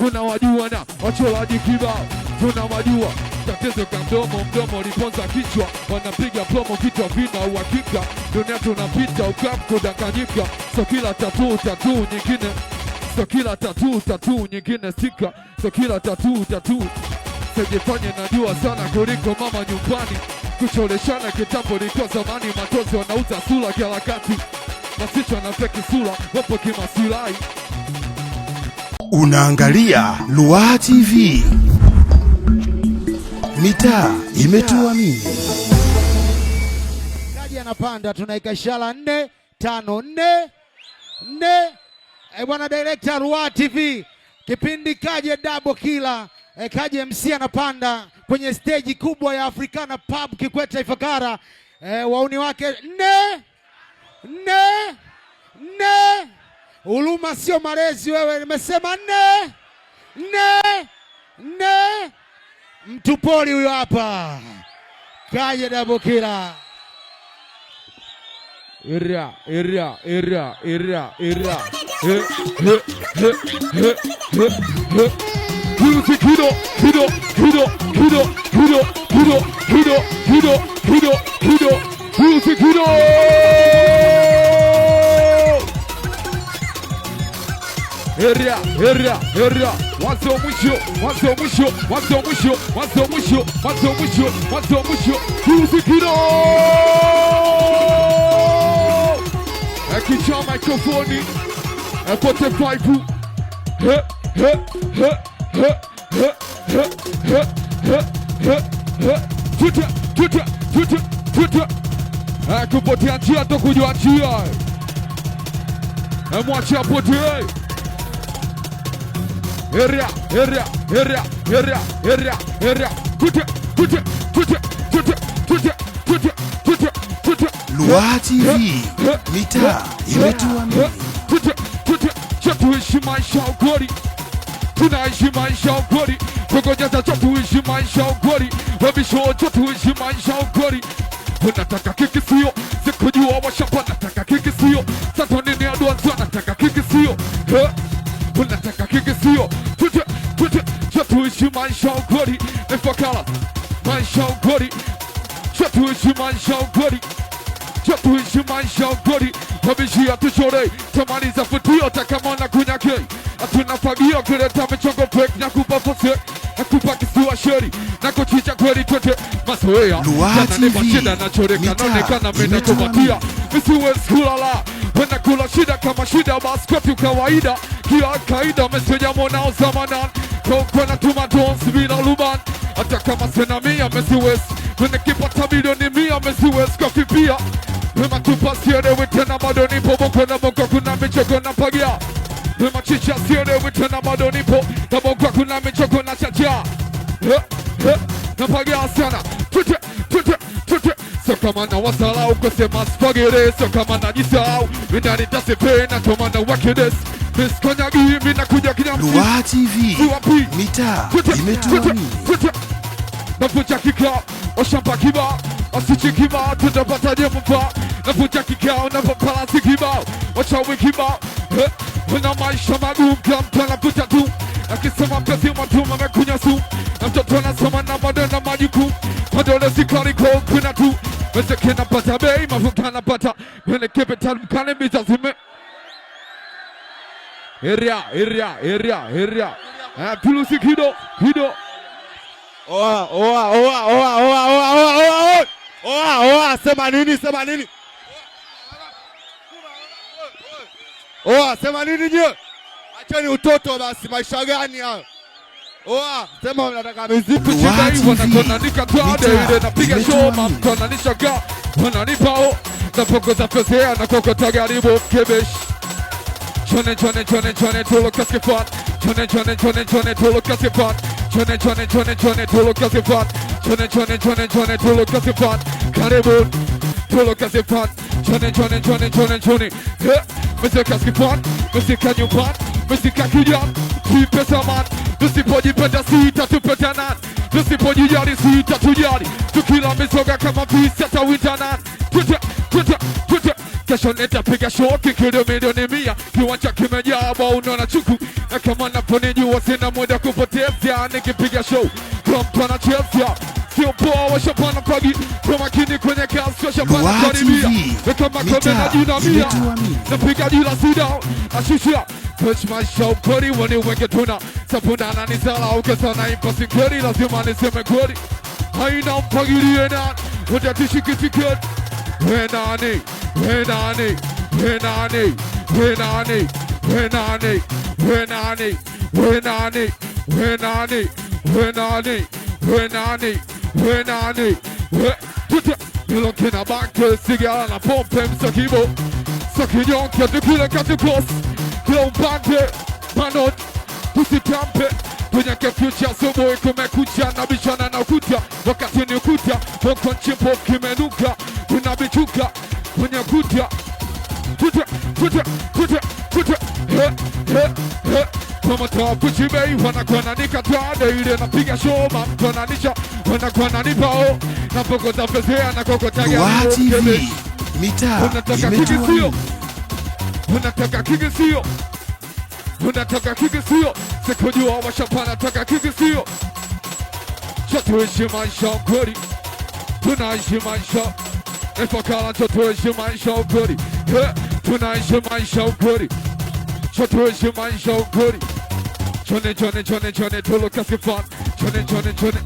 tunawajua na wachoraji kibao, tunawajua tatizo ka mdomo liponza kichwa, wanapiga promo kichwa vina uhakika, dunia tunapita ukamkudanganyika, so kila tatu nyingine, so kila tatu nyingine stika, so kila tatu sijifanye najua sana kuliko mama nyumbani, kucholeshana kitambo liko zamani, matozi wanauza sura kila wakati, masicho na feki sura wapo kimasilahi. Unaangalia Ruaha TV. Mitaa imetuamini. Kaji anapanda, tunaika ishara 4 5 4. Bwana director Ruaha TV, kipindi Kaje double killer. Kaje MC anapanda kwenye stage kubwa ya Africana Pub Kikwete Ifakara. Wauni wake 4. Huruma sio malezi wewe, nimesema 4. Mtu poli huyo hapa. Kaje double killer. Ira. Music kido. Music kido. Area. Mwanzo mwisho. Music kido. Akicha microphone. Apote vibe. Tuta. Kupotea njia to kujua njia. Mwache apote. Area. Ruaha TV. Mitaa imetuamini. Tuishi maisha ukweli, tunaishi maisha ukweli, tukojaza tuishi maisha ukweli, wabisho tuishi maisha ukweli. Unataka kiki sio, sikujua washapa nataka kiki sio, sasa nini adwanzo nataka kiki sio, unataka kiki sio, tuishi maisha ukweli, Ifakara maisha ukweli, tuishi maisha ukweli. Tuishi maisha ukweli, wabishia tuchore, tamaliza futio takamona kunyake. Atuna fagio kuleta michongo fake na kupa fose, na kupa kisiwa sheri, na kuchicha kweli tote masoea. Ruaha TV, nonekana mena kumatia, misiwe skulala, wena kula shida kama shida, baskoti kawaida, kia kaida, meseja mona uzamanan, kwa tuma donsi bila luban, hata kama sena mia mesiwes, wena kipata milioni mia mesiwes kofi pia. Wema tupasiere witena bado nipo, boko na boko kuna michoko na pagia. Wema chicha siere witena bado nipo, na boko kuna michoko na chacha. Na pagia sana, tute. So kama na wasala ukosema spagere, so kama na jisau, minani tasipe na kama na wakides. Miss Konyagi mina kuja kinyamsi. Ruaha TV. Mitaa imetuamini. Nafuja kikao, oshampa kibao, osichi kibao, tutapata jemufa. Nafuja kikao, napapalasi kibao, wachawi kibao. Una maisha magumu, kila nafuja tu. Akisema mkazi matuma mekunya sumu, na mtoto anasoma na bado na majukumu. Madole sikari kwa kuna tu, mese kena pata bei, mafuta na pata. Wene kepe tanu mkane mitazime. Area. Tulusi kido. Sema nini? Sema nini je? Acheni utoto basi, maisha gani hayo? Sema unataka muziki kuchika hivyo na tunaandika tuade ile napiga show mamtona nishaga wananipao na poko za fezea na kokota garibu kebesh chone tolo kaskefat chone tolo kaskefat chone tolo kaskefat chone tolo kaskefat karibu tolo kaskefat chone Mr. Kaskefat Mr. Kanyupat Mr. Kakujan Kipesa man Tusipojipenda sita tupetanan Tusipojijali sita tujali Tukila misoga kama visa tawitanan Tuta kesho nitapiga show kikilo milioni 100, kiwanja kimejaa bao na chuku, na kama naponijua sina muda kupoteza, nikipiga show kwa mtu anachezea, sio poa washapana pagi, kwa makini kwenye kazi washapana karibia, kama kome na jina mia, napiga jila sida, ashusha push my show kweli, wani wenge tuna sapuna na nisala, ukesana impasi kweli, lazima niseme kweli, haina mpagilie na udatishi tiketi. Wenani, wenani, wenani, wenani, wenani, wenani, wenani, wenani, wenani, wenani, wenani, Nilokina banke sigara na pompe msakibo, sakinyonke tukile katukos, kila umpande manot tusitampe. Kwenye future asubuhi kumekucha, nabishana na ukuta, wakati ni ukuta Poko nchimpo kimenuka, unabichuka kwenye ukuta. Kama toa kuchibei, wanakuwa nanika tuade ile napiga show, mamtu nanisha, wanakuwa nanipao, na poko tafezea na koko tagia Lua TV, mitaa imetuamini. Unataka kigisio, unataka kigisio, sikujua washapana taka kigisio. Tuishi maisha kweli, tunaishi maisha Efakala, tuishi maisha kweli, tunaishi maisha kweli, tuishi maisha kweli. Chone chone chone chone tolo kasifan, chone chone chone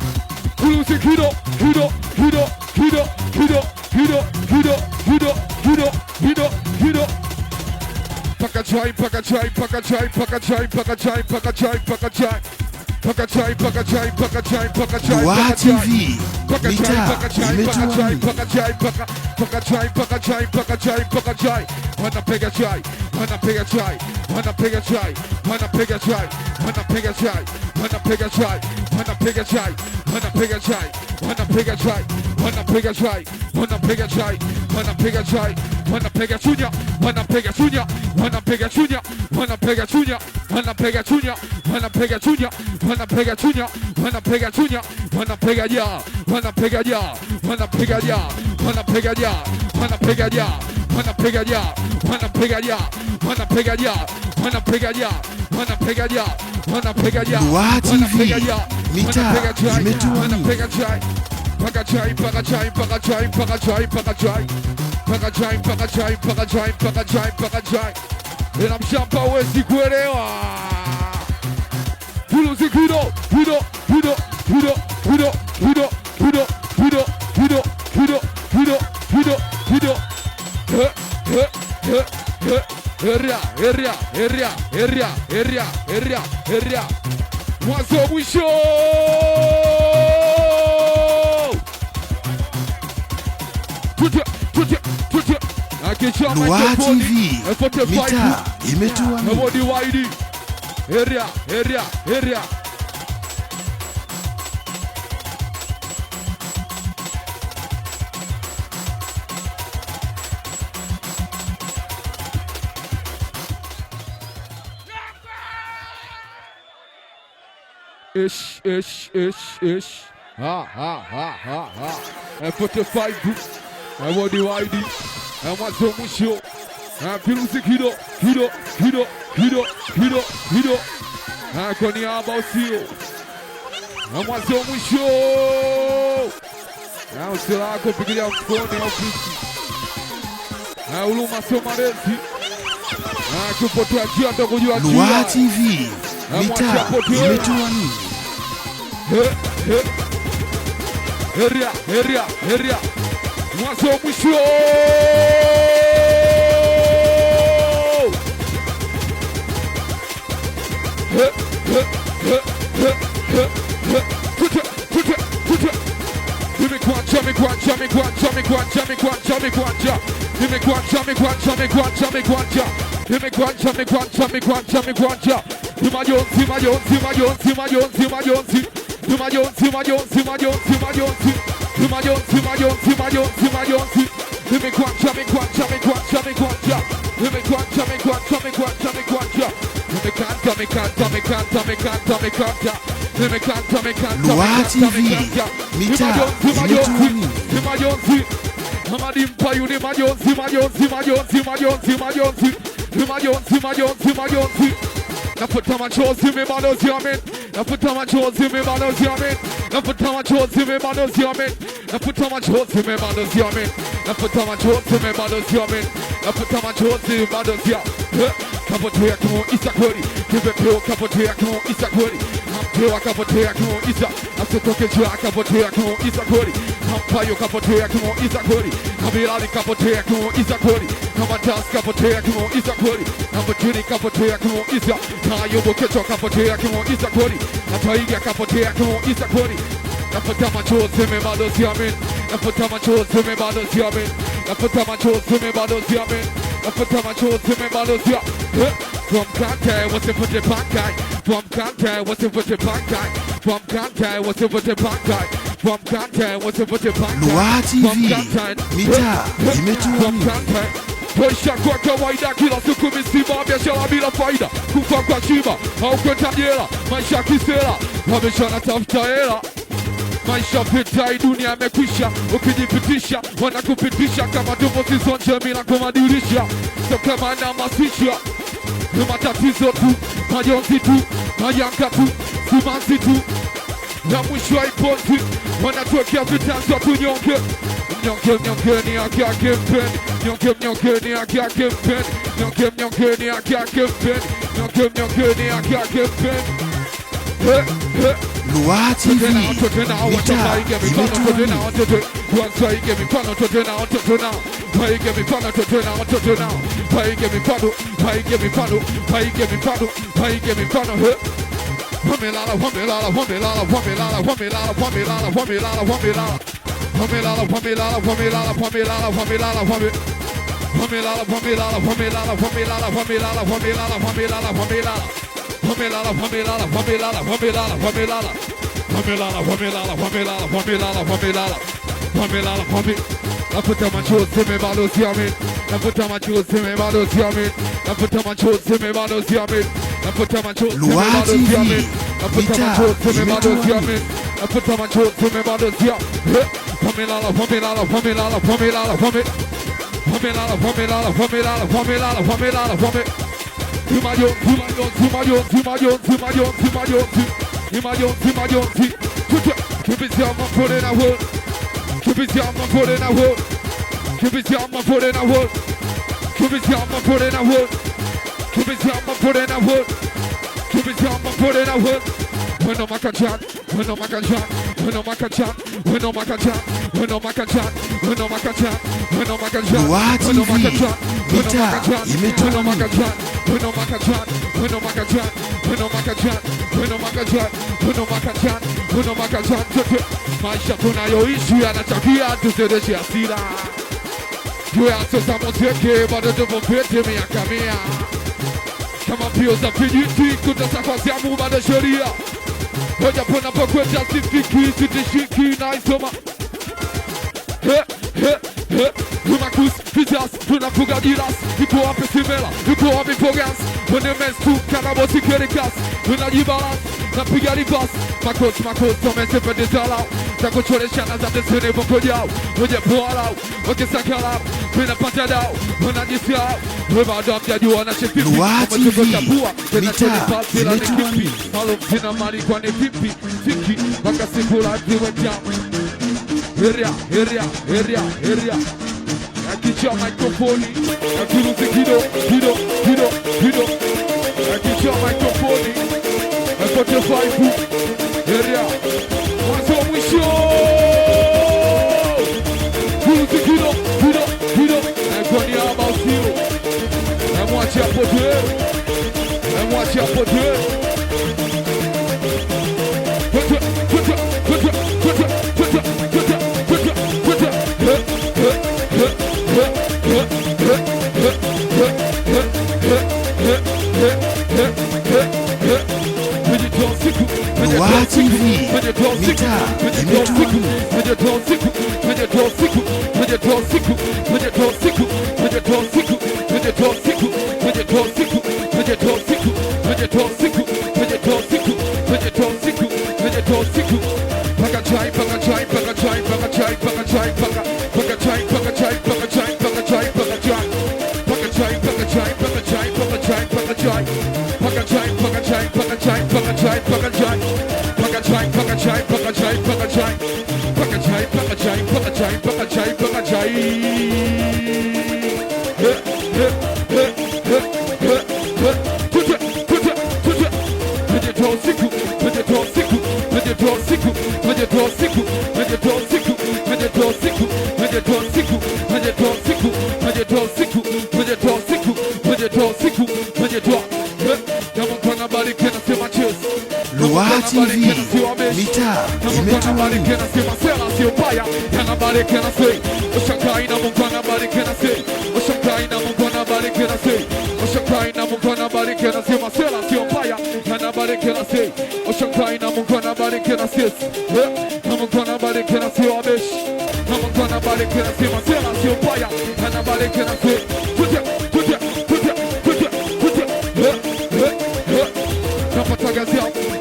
kulusi kido kido kido kido kido kido kido kido kido kido kido. Paka chai paka chai paka chai paka chai paka chai paka chai paka chai paka chai paka chai paka chai paka chai. Lua TV, mitaa imetuamini. Paka chai paka chai paka chai paka chai paka chai. Wanapiga chai, wanapiga chai, wanapiga chai, wanapiga chai, wanapiga chai, wanapiga chai, wanapiga chai, wanapiga chai, wanapiga chai, wanapiga chai, wanapiga chai, wanapiga chai, wanapiga chunya, wanapiga chunya, wanapiga chunya, wanapiga chunya, wanapiga chunya, wanapiga chunya, wanapiga chunya, wanapiga chunya, wanapiga ja, wanapiga ja, wanapiga ja, wanapiga ja, wanapiga ja, wanapiga ja, wanapiga ja, wanapiga ja, wanapiga ja, wanapiga ja, wanapiga ja. Lua TV, mitaa imetuamini. Wanapiga chai, paka chai, paka chai, paka chai, paka chai, paka chai, paka chai, paka chai, paka chai, paka chai, paka chai. Ila mshamba huwezi kuelewa. Fulusi kido, kido, kido, kido, kido, kido, kido, kido, kido, kido, kido, kido, kido. Area, area, area, area, area, area, area. Mwanzo mwisho. Lua TV, mitaa imetuamini. Nobody wide. Area, area, area. Ish, ish, ish, ish. Ha, ha, ha, ha, ha. F45 group. Nobody wide. Mwanzo mwisho. Kirusi kido, kido, kido, kido, kido, kido. Kwa niaba usio. Mwanzo mwisho. Usio lako pigilia mfukoni au kiti. Uluma sio marezi. Kupotea njia ndo kujua njia. Lua TV, mitaa imetuamini. Area, area, area. Mwanzo mwisho. Lua TV, mitaa imetuamini. Amadi Mpayu ni majonzi, majonzi, majonzi, majonzi, majonzi, ni majonzi, majonzi, majonzi. Nafuta machozi mibalozi amen. Nafuta machozi mibalozi amen. Nafuta machozi mibalozi amen. Nafuta machozi mibalozi amen. Nafuta machozi mibalozi amen. Nafuta machozi mibalozi amen. Kapotea kama Isa kweli. Kipepeo kapotea kama Isa kweli. Hampewa kapotea kama Isa. Asitoke jua kapotea kama Isa kweli. Hampayo kapotea kama Isa kweli. Kabilali kapotea kama Isa kweli. Kamatas kapotea kama Isa kweli. Nambutini kapotea kama Isa. Tayo boketo kapotea kama Isa kweli. Nataiga kapotea kama Isa kweli. Nafuta machozi mibalozi amen. Nafuta machozi mibalozi amen. Nafuta machozi mibalozi amen. Nafuta machozi mibalozi amen. From Kante, what's it for the punk guy? From Kante, what's it for the punk guy? From Kante, what's it for the punk guy? From Kante, what's it for the punk guy? Lua TV, mitaa imetuamini. Maisha kwa kawaida, kila siku misiba, biashara bila faida, kufa kwa shiba au kwenda jela, maisha kisela, wamesha natafuta hela. Maisha pita, hii dunia imekwisha, ukijipitisha wanakupitisha kama tumbo zisonje milango madirisha, so kama namasisha ni matatizo tu, majonzi tu, mayanga tu, simanzi tu, na mwisho haipozi, wanatuwekea vitanzo tunyonge. Mnyonge mnyonge ni haki yake mpeni, mnyonge mnyonge ni haki yake mpeni, mnyonge mnyonge ni haki yake mpeni, mnyonge mnyonge ni haki yake mpeni. Lua TV, mitaa imetuamini. Nafuta machozi mibalozi amen. Nafuta machozi mibalozi amen. Nafuta machozi mibalozi amen. Nafuta machozi mibalozi amen. Nafuta machozi mibalozi amen. Nafuta machozi mibalozi amen. Pamela, Pamela, Pamela, Pamela, Pamela, Pamela, Pamela, Pamela, Pamela, Pamela, Pamela. Zimayon, Zimayon, Zimayon, Zimayon, Zimayon, Zimayon, Zimayon, Zimayon, Zimayon. Keep it down, my foot in a wood. Keep it down, my foot in a wood. Keep it down, my foot in a wood. Keep it down, my foot in a wood. Keep it down, my foot in a wood. Keep it down, my foot in a wood. When I'm a cachan, when I'm a cachan, when I'm a cachan, when I'm a cachan, when I'm a cachan, when I'm a cachan, when I'm a cachan, Lua TV, mitaa imetuamini. Maisha tunayoishi yanatakia tuzidishe hasira. Juu ya sasa muziki bado tupo fiti miaka 100. Kama mbio za vijiti kutasa zamu bado sheria. Hoja pona pokwenda sifiki sitishiki na isoma. Tunakus, Pitas, tunafuga jiras. Yuko wapi Simela, yuko wapi Pogans. Wene mestu, kanabosi kerikas. Tunajibalas, napiga ribas. Makos, tomese pedizalao. Takucholeshana za desene boko jao. Oje poalao, oje sakalao. Tunapata dao, wanajisiao. Webado mjajua na shefifi. Lua TV, mitaa imetuamini. Malum zina mali kwa ni vipi. Fiki, baka sikula diwe jamu. Area. Akicha microphone, akiruzi kido. Akicha microphone, akote 5 area. Mwanzo mwisho. Kiruzi kido. Akoni ama usio. Amwachi hapo tu. Lua TV, mitaa imetuamini. Paka chai, chai, paka chai, paka chai, paka chai, paka chai, paka chai, paka chai, paka chai, paka chai, paka chai. Luwaha TV, mitaa imetulia.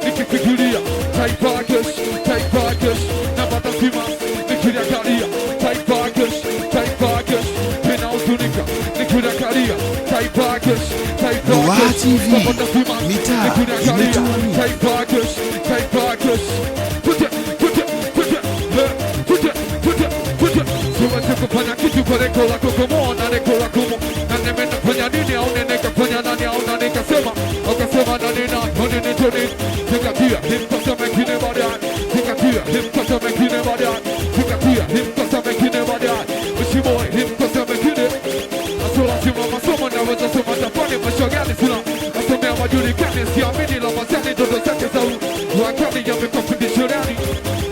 Nikifikiria taifa kesho, napata simanzi nikiangalia taifa kesho, ninahuzunika nikiangalia taifa kesho, Luwaha TV, mitaa imetulia. taifa kesho. Siwezi kufanya kitu kwa lengo lako kumwona lengo lako na nimeenda kufanya nini au nene kafanya nani au nani kasema akasema nani na nani ni toni zingatia himkosa mengine baadaye zingatia himkosa mengine baadaye zingatia himkosa mengine baadaye mshiboi himkosa mengine asola sima masomo na weza soma tafani maisha gani sina nasomea majulikani siamini la mazani ndoto zake za wakati yamekuwa fundishorani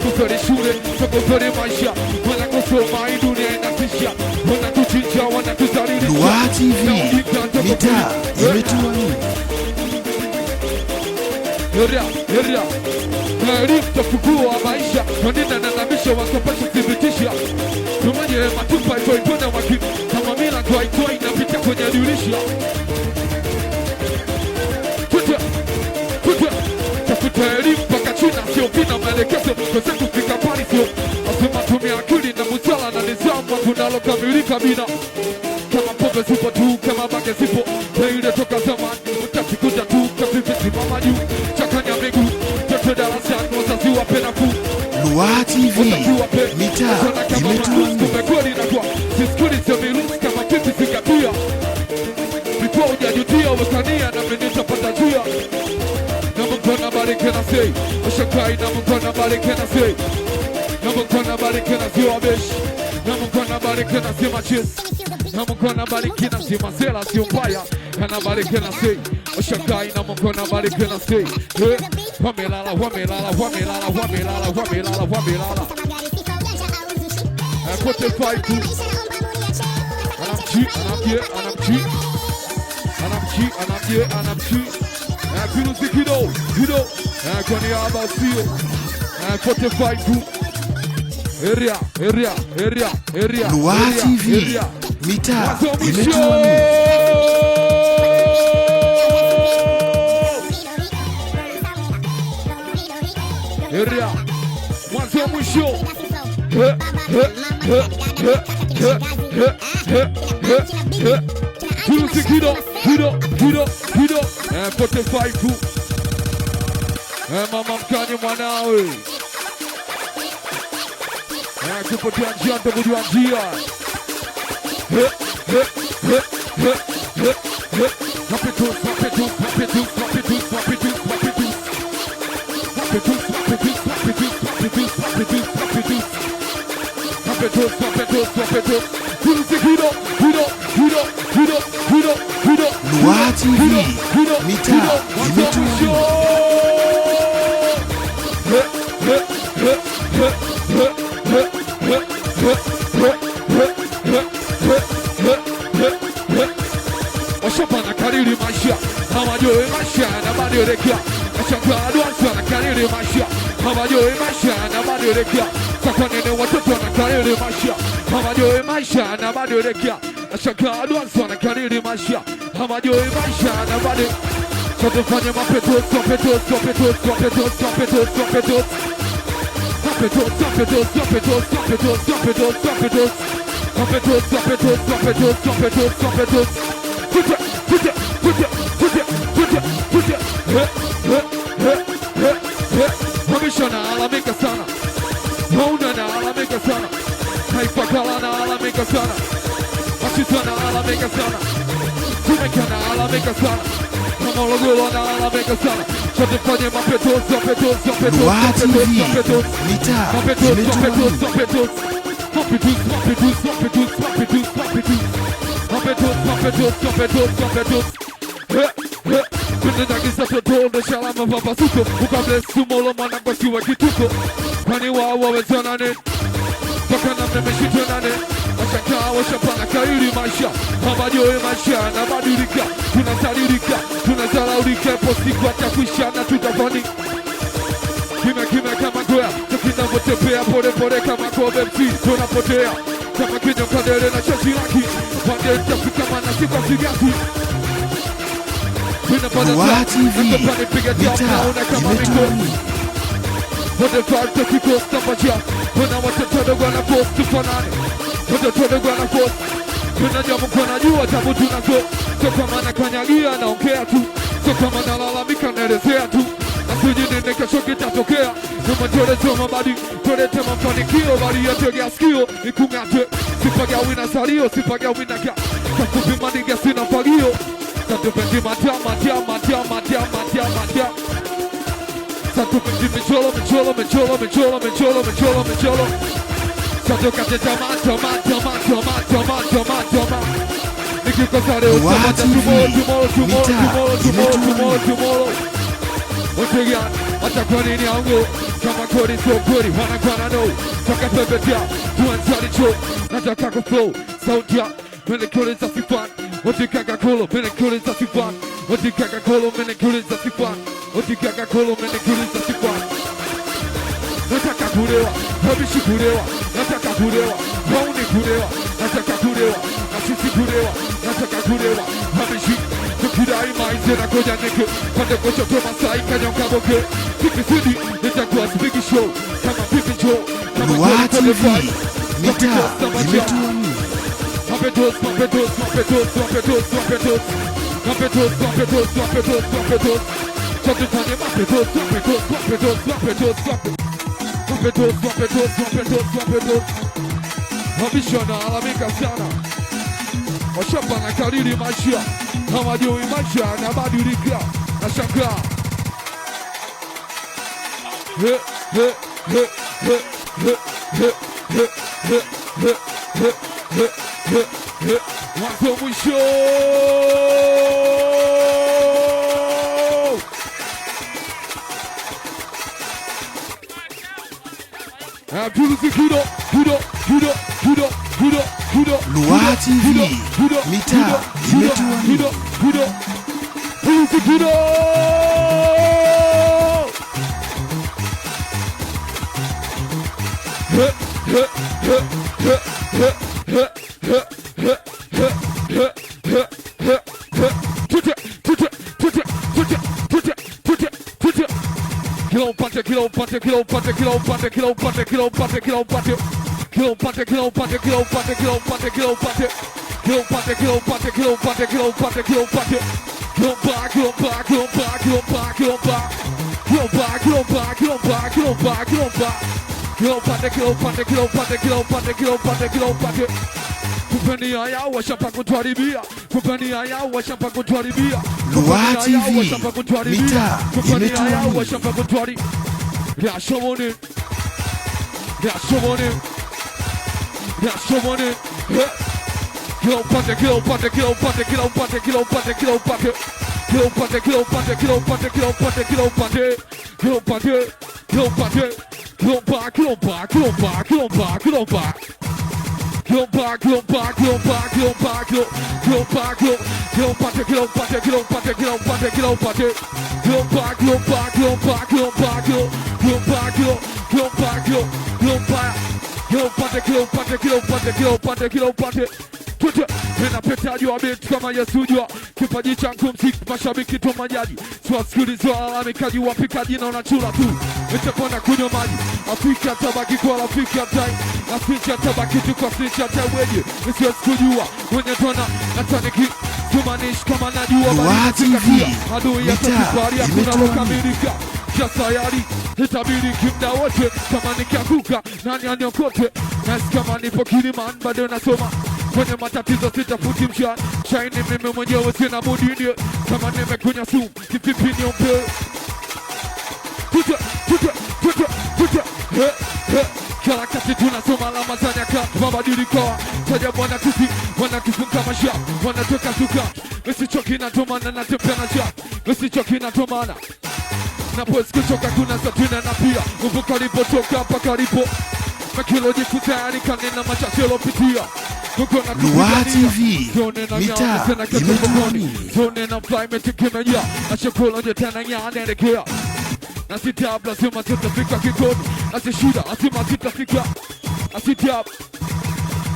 kuferi shule kuferi maisha wanakosoma hii dunia inatisha wanatuchinja wanatuzalili. Luwaha TV, mitaa imetulia. Heria elimu tafukua maisha wanina nanamisha wakopesha thibitisha tumenye matupa itoipona wakini kama mila kwa itoi inapita kwenye dirisha tafuta elimu mpaka China sio vina maelekezo kweza kufika pali sio asema tumia akili na musala na nizamu tunalokamilika bina kama pombe zipo tu kama bange zipo ile toka zamani utasikuta tu kavivi simama juu chakanya miguu tote darasani wazazi wape nafuu. Luwaha TV, mitaa imetulia. Kumekuwa inakuwa sisikilize mirusi kama kipi zingatia before hujajutia umekania na mimi nitapata njia na Mungu anabariki na sei ushakai na Mungu anabariki na sei na Mungu anabariki na sei wabeshi na Mungu anabariki na sei machesi na Mungu anabariki na sei mazela sio mbaya anabariki na sei ushakai na Mungu anabariki na sei wamelala kote faiku anamchi Virusi kido kwa niaba sio kote faiku area Luwaha TV, mitaa imetulia. Area mwanzo mwisho Virusi kido kote faiku mama mkanye mwanawe kupotea njia ntakujua njia Luwaha TV, mitaa imetulia. Washapana kariri maisha hawajui maisha yanabadilika. Washangaa advance wanakariri maisha hawajui maisha yanabadilika. Kwa nini watoto wanakariri maisha hawajui maisha yanabadilika. Washangaa advance wanakariri maisha hawajui maisha yanabadilika. Tufanye mapetos Wabisha na alamika sana. Hona na alamika sana. Taifa Kala na alamika sana. Mashita na alamika sana. Tumeka na alamika sana. Morogoro na alamika sana. Sote fanye mapetos, mapetos, mapetos, mapetos, mapetos. Mapetos, mapetos, mapetos. Mapetos, mapetos, mapetos, mapetos, mapetos. Mapetos, mapetos, mapetos, mapetos. Kwenye nagisa toto shalama papasuko. Ukable sumolo mana kwa siwa kituko. Kwani wawa wezanane. Paka na mmeshitenane. Ashaka washapana kairi maisha. Mabajoe maisha na badilika. Tunasaririka, tunazalaurika. Posiku atakwisha na tutafani. Kime kama goya. Tukina votepea pole pole kama kobe mti. Tunapotea kama kinyo kadere na chachiraki. Wande tafika mana sipa sigati. Ruaha TV, mitaa imetuamini. Watoto kikosta maja. Kuna watoto wana post tufanane. Watoto wana post. Kuna jamu kuna jua tabu tunazo. So kama nakanyagia naongea tu. So kama nalalamika naelezea tu. Asujini kesho kitatokea. Numa tolezo mabadi. Tolete mafanikio bali yategea sikio. Nikungate. Sipaga wina salio. Sipaga wina ka. Kakupi maniga sina fagio. Santo pendi matia, matia, matia, matia, matia, matia. Santo pendi micholo, micholo, micholo, micholo, micholo, micholo, micholo. Santo kate tama, tama, tama, tama, tama, tama, tama. Nikikosa leo tama, tomorrow. Otegea, hata kwa nini yangu. Kama kodi so kodi, wana no. Saka pepetia, tuanzali cho. Nataka kuflow, sauti ya mele kodi za sifan. Otikaga kolo, mene kuli za sifan. Otikaga kolo, mene kuli za sifan. Otikaga kolo, mene kuli za sifan. Nataka kulewa, habishi kulewa. Nataka kulewa, hauni kulewa. Nataka kulewa, nasisi kulewa. Nataka kulewa, habishi. Tukidai maize na koja neke. Pande kocha to Masai kanyonga boke. Tiki sidi, nitakuwa spiki show. Kama pipi show. Ruaha TV, mitaa imetuamini. Mapetos, mapetos, mapetos, mapetos, mapetos. Mapetos, mapetos, mapetos, mapetos. Sote fanye mapetos, mapetos, mapetos, mapetos, mapetos. Mapetos, mapetos, mapetos, mapetos. Wabisha na alamika sana. Washamba na kariri maisha. Hawajui maisha na badilika. Nashangaa. He, he, he, he, he, he, he, he, he, he, he. Mwanzo mwisho. Ruaha TV, mitaa imetuamini. Kupeni haya washapa kutuharibia. Kupeni haya washapa kutuharibia. Ruaha TV, mitaa imetuamini. Washapa kutuharibia. Yeah, show on it. Yeah, show on it. Yeah, show on it. Kill pate, kill pate, kill pate, kill pate, kill pate, kill pate. Kill pate, kill pate, kill pate, kill pate, kill pate. Kill pate, kill pate. Kill pa, kill pa, kill pa, kill pa, kill pa. Kill pa, kill pa, kill pa, kill pa, kill pa, kill pate, kill pate, kill pate, kill pate, kill pate. Kill pa, kill pa, kill pa, kill pa, kill pa, kill pa, kill pa. Kill pate, kill pate, kill pate, kill pate, kill pate. Tute, ninapeta jua binti kama Yesu jua. Kipaji changu mziki, mashabiki tu majaji. Siwasikilizi walalamikaji, wapikaji na wanachura tu. Nitakwenda kunywa maji. Afrika tabaki kwa rafiki ya tai. Afrika tabaki tu kwa Afrika taweje. Nisiwezi kujua, wenye tona nataniki. Tumanishi kama najua Ruaha TV, adui ya mitaa safari ya kuna imetuamini. lokamilika. cha sayari, itabidi kimda wote, kama nikianguka nani aniokote, nasi kama nipo Kiliman bado nasoma, kwenye matatizo sitafuti mshana, shaini mimi mwenyewe sina budi ndio, kama nimekunya sumu, kivipi niombe, tuta, kila kati tunasoma alama za nyakati, mabadiliko taja bwana kisi, wanakifunga masha, wanatoka suka, misichoki na tomana na tepea na cha, misichoki na tomana na poezi kuchoka kuna satina na pia uvu karibu toka hapa karibu makilo jikutayari kanina machache lopitia Lua TV, mitaa imetuamini. Zone na fly metikimejia na chakula jetana nyaanelekea na sitiab lazima sitafika kikoni na sishida asima sitafika na sitiab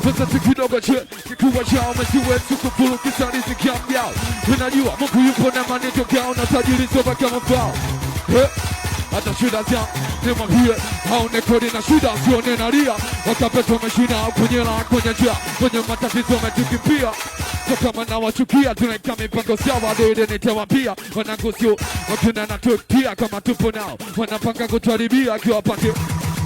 pesa kidogo che kikuwa chao mesiwe sukupulu kisari zikiambiao unajua Mungu yupo na manito kao na tajiri soba kama mbao hata shida zao nimwambie haone kodi na shida sione na ria wakapeta wameshina kwenye la kwenye njia kwenye matatizo wametukimbia so kama na wachukia tunaika mipango sawa dede nitawambia wanangusio wakina na tukia kama tupo nao wanapanga kutuharibia akiwapate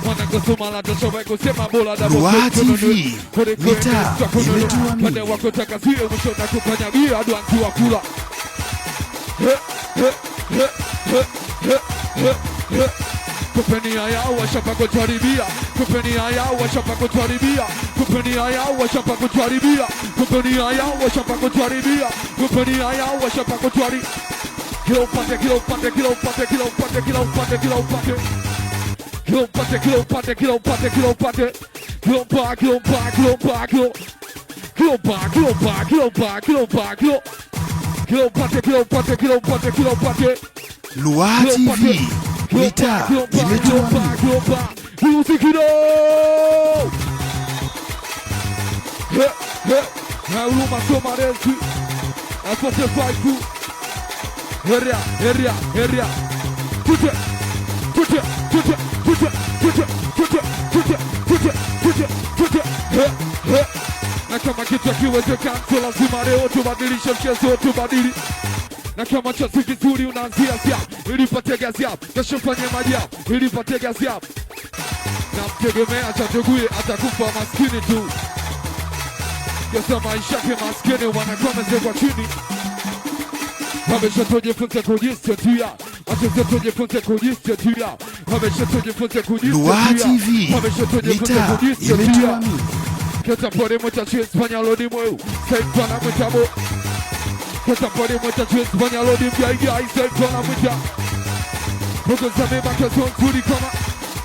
wanangosoma la toshowe kusema bola da Lua TV, mitaa imetuamini. pande wako takazie mwisho na kukanyagia adu ankiwa kula kupeni yao washapa kutuharibia, kupeni yao washapa kutuharibia, kupeni yao washapa kutuharibia, kupeni yao washapa kutuharibia, kupeni yao washapa kutuharibia. Kilo upate, kilo upate, kilo upate, kilo upate, kilo upate, kilo upate, kilo upate, kilo upate, kilo upate, kilo upate, kilo pa, kilo pa, kilo pa, kilo, kilo pa, kilo pa, kilo pa, kilo pa, kilo, kilo upate, kilo upate, kilo upate, kilo upate. Lua TV, mitaa imetuamini. Musikido Huruma soma resi Asote faiku Heria Tute na kama kitu kiwezekana lazima leo tubadilishe mchezo tubadili na kama chozi kizuri unaanzia siap ili pate gazi yap kesho fanye majap ili pate gazi yap na mtegemea chachague atakufa maskini tu kesa maisha ke maskini wanakomeze kwa chini wamesha tujifunze kujistetia wacheze tujifunze kujistetia wamesha tujifunze Lua TV, mitaa imetuamini. kesa pore mwachachi espanyol di mweu saitwana mwitabo kesa pore mwachachi espanyol di mjaigai saitwana mwita Mungu zame makazo nzuri kama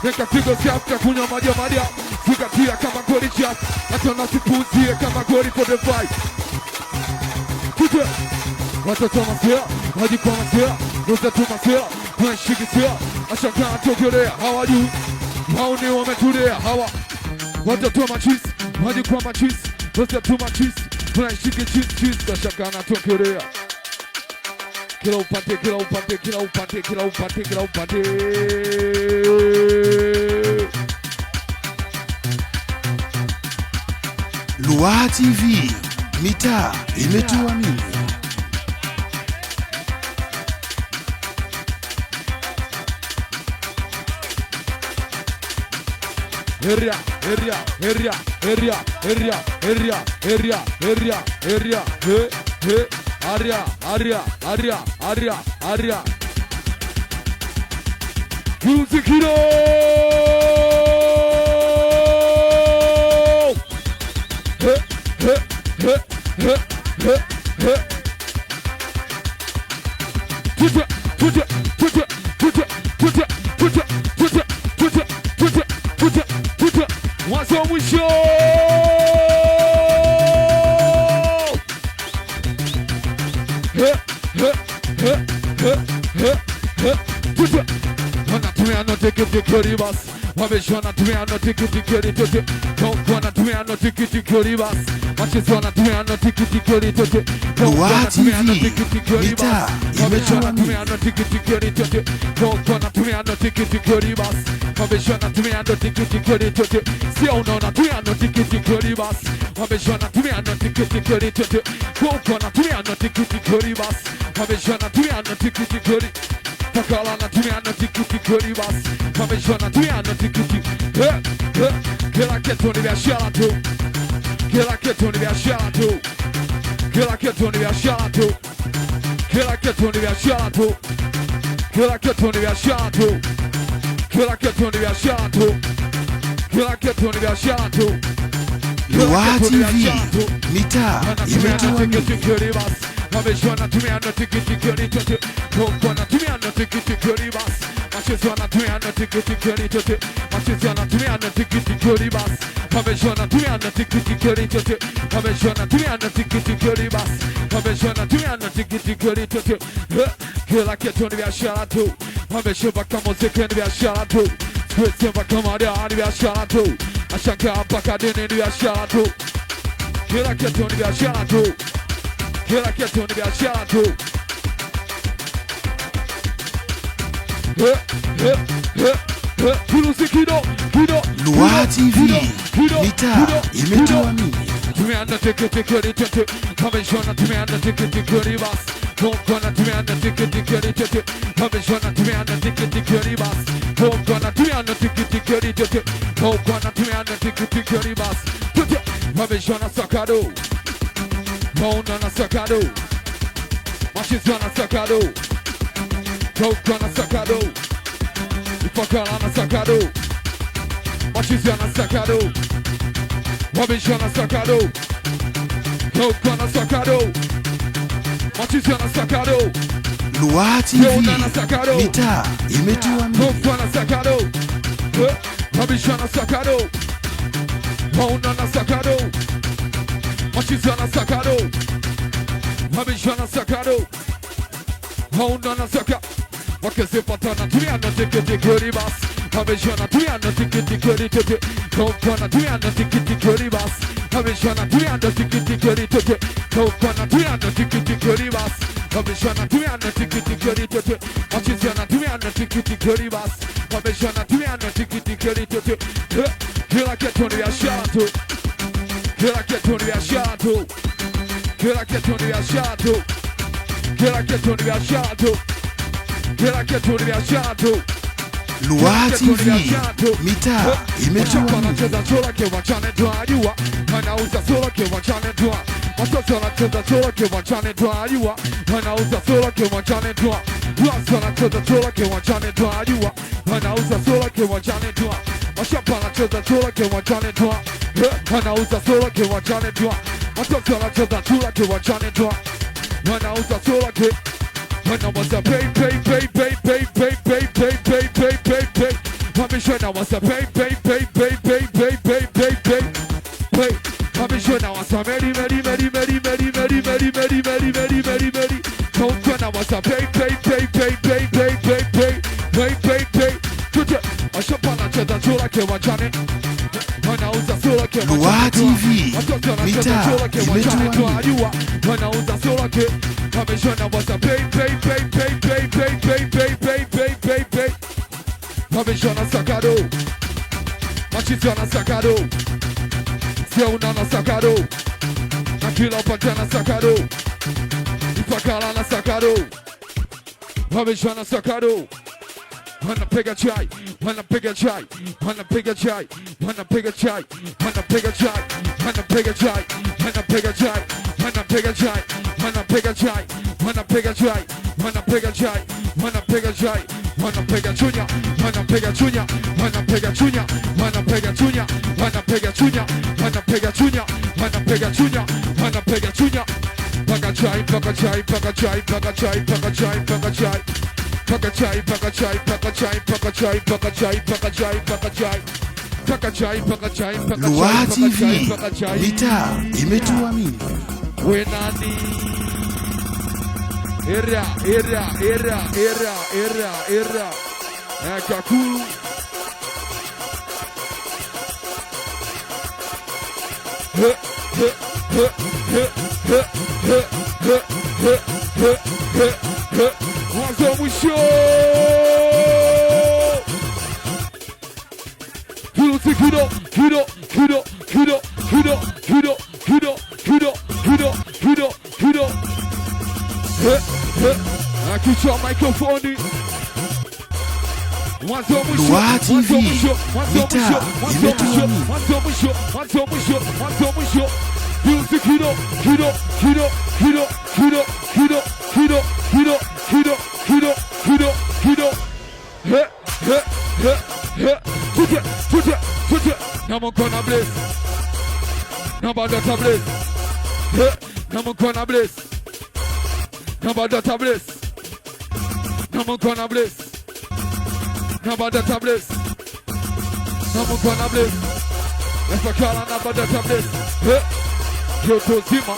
neka kigo siafta kunywa maji madia Zikatia kama goli chap hata nasipuzie kama goli for the fight Kute watoto masia hadi kwa masia Nusa tu masia tunashikisia Ashaka tokelea hawajui hao ni wametulea hawa watoto machisi hadi kwa machisi Nusa tu machisi tunashiki chisi Ashaka natokelea Kila upate, kila upate, kila upate, kila upate, kila upate. Lua TV, mitaa imetuamini. Area, Aria. Music Hero! Mwanzo mwisho. Wanatumia tikiti kiribas, wameshona tumia tikiti kiritote, wanatumia tikiti kiribas, wachezona tumia tikiti kiritote, Lua TV, mitaa wameshona imetuamini. tumia tikiti kiritote, wanatumia tikiti kiribas, wameshona tumia tikiti kiritote, sio unaona tumia tikiti kiribas, wameshona tumia tikiti kiritote, wanatumia tikiti kiribas, wameshona tumia tikiti kiritote. Ipakala natumia tikiti kuri basi. Wameshona natumia tikiti. Kila kitu ni biashara tu. Kila kitu ni biashara tu. Kila kitu ni biashara tu. Kila kitu ni biashara tu. Kila kitu ni biashara tu. Kila kitu ni biashara tu. Kila kitu ni biashara tu. Lua TV, mitaa imetuamini. Wameshona tumia tikiti kuri tote. Koko natumia tikiti kuri basi. Machizo natumia tikiti kuri tote. Machizo natumia tikiti kuri basi. Wameshona tumia tikiti kuri tote. Wameshona tumia tikiti kuri basi. Wameshona tumia tikiti kuri tote. Kila kitu ni biashara tu. Wameshona kama muziki ni biashara tu. Sema kama ni biashara tu. Ashangaa mpaka dini ni biashara tu. Kila kitu ni biashara tu. Kila kitu ni biashara tu. Kirusi kido. Lua TV, mitaa imetuamini. Tumeanda tikiti kuri tote. Wameshona tumeanda tikiti kuri basi. Kona tumeanda tikiti kuri tote. Wameshona tumeanda tikiti kuri basi. Kona tumeanda tikiti kuri tote. Kona tumeanda tikiti kuri basi. Wameshona sakado. Kona na sakado. Machizo na sakado. Kona na sakado. Ipakala na sakado. Machizo na sakado. Wameshona sakado. Kona sakado. Machizo na sakado. Lua TV, mitaa imetuamini. Kona sakado. Wameshona sakado. Kona na sakado. Machizo na sakado. Wameshona sakado. Kona na sakado. Wakizipatana tumiana tikiti kuri basi. Wameshona tumiana tikiti kuri tote. Kona tumiana tikiti kuri basi. Wameshona tumiana tikiti kuri tote. Kona tumiana tikiti kuri basi. Wameshona tumiana tikiti kuri tote. Wachizana tumiana tikiti kuri basi. Wameshona tumiana tikiti kuri tote. Kila kitu ni biashara tu. Kila kitu ni biashara tu. Kila kitu ni biashara tu. Kila kitu ni biashara tu. Kila kitu ni biashara tu. Lua TV, mitaa imetuamini. Wanacheza sola kiwanjani tunajua. Wanauza sola kiwanjani tunajua. Watoto wanacheza sola kiwanjani tunajua. Wanauza sola kiwanjani tunajua. Watu wanacheza sola kiwanjani tunajua. Wanauza sola kiwanjani tunajua. Washamba wanacheza sola kiwanjani tunajua. Wanauza sola kiwanjani tunajua. Watoto wanacheza sola kiwanjani tunajua. Wanauza sola kiwanjani. When I was a pay. Wameshona was a pay. Wameshona was a meri. Kona was a pay. Ashapana cheza chora kiwanjani. Wanauza sola kiwanjani. Lua TV, mitaa imetuamini. Wanauza sola kiwanjani. Wameshona was a pay. Wameshona sakado. Machizo na sakado. Siauna na sakado. Na kila upata na sakado. Ipakala na sakado. Wameshona sakado. Wanapiga chai. Wanapiga chai. Wanapiga chai. Wanapiga chai. Wanapiga chai. Wanapiga chai. Wanapiga chai. Wanapiga chai. Wanapiga chai. Wanapiga chai. Wanapiga chai. Wanapiga chai. Wanapiga chunya. Wanapiga chunya. Wanapiga chunya. Wanapiga chunya. Wanapiga chunya. Wanapiga chunya. Wanapiga chunya. Wanapiga chunya. Paka chai. Paka chai. Paka chai. Paka chai. Paka chai. Paka chai. Paka chai. Paka chai. Paka chai. Paka chai. Paka chai. Paka chai. Paka chai. Paka chai. Paka chai. Paka chai. Lua TV, Paka chai. mitaa imetuamini. Wenani Era Kakulu mwanzo mwisho. Kido. Akichwa microphone Lua TV, mitaa imetuamini. Music kido. Come on, gonna bliss. Number data bliss. Come on, gonna bliss. Number data bliss. Come on, gonna bliss. Number data bliss. Come on, gonna bliss. Let's go call on number data bliss. Kyoto Zima.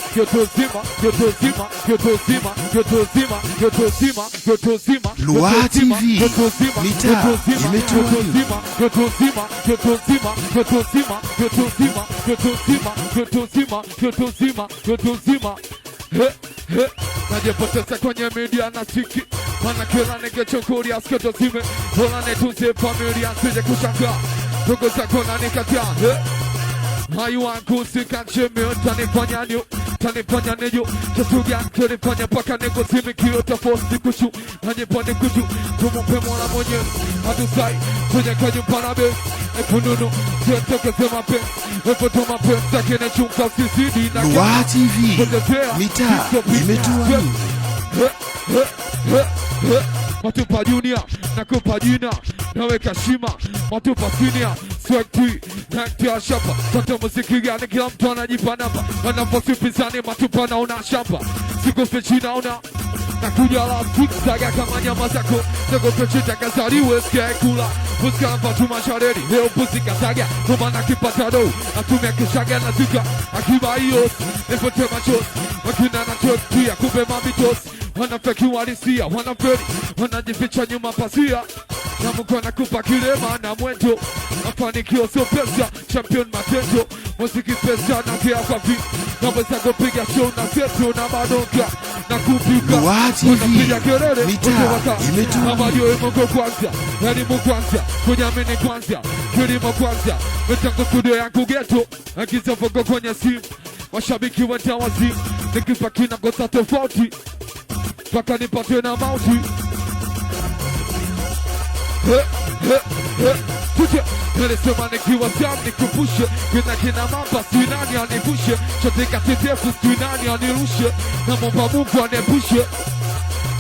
Lua TV, mitaa imetuamini. Najipoteza kwenye media na siki, mana kila ningechukulia skendo zime, bora nitunze familia nsije kushangaa, ndugu zako nanikataa. Hayu wangu sikancheme, tanifanya niyo kitu gani kilifanya mpaka nikuzime kio tofauti kushu najipone kuju tumupe Mola mwenyewe hadusai kwenye kanyu parabe ekununu sietoke sema pe efotuma pe sakine chunga usizidi na Lua TV, mitaa imetuamini. Matupa junior nakupa jina naweka shima matupa senior swagti naktia shapa kata muziki gani kila mtu anajipa namba wanaposi upinzani matupa naona shamba sikufichi naona nakuja la saga kama nyama zako sikufichi takazariwe sikia kula Muskamba tumashareri leo pusi kasaga kumana kipata do atumia kishaga na zika akiba ios nefote machos wakina na chotia kumbe mamitos wanafeki walisia wanaferi wanajificha nyuma pasia na mkona kupa kilema na mwendo mafanikio sio pesa champion matendo muziki pesa na kia kwa vi na weza kupiga show na seto na madoka na kupika Lua TV, mitaa imetuamini. Abadio imungo kwanza elimu kwanza kunyamini kwanza kilimo kwanza mitango studio yangu geto agiza fogo kwenye simu mashabiki wenta wazimu nikipa kina gosa tofauti paka nipate na mauti nilisema nikiwa siam nikupushe kina mamba sinani anivushe chotika tetefu sinani anirushe na momba Mungu anepushe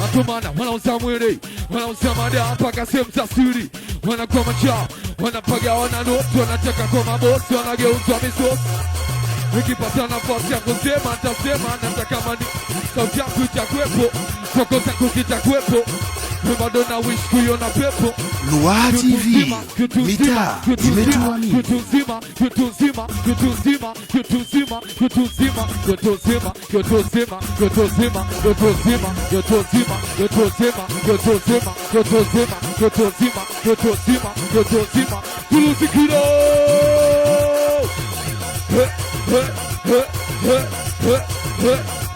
atumana wanauza mwili wanauza mada mpaka sehemu za siri wanakuwa machao wanapaga wananoti wanataka kwa mabosi wanageuzwa misosi nikipata nafasi ya kusema nitasema nataka mani sauti yangu itakuwepo soko zangu zitakuwepo bado na wish kuiona pepo Lua TV, mitaa imetuamini.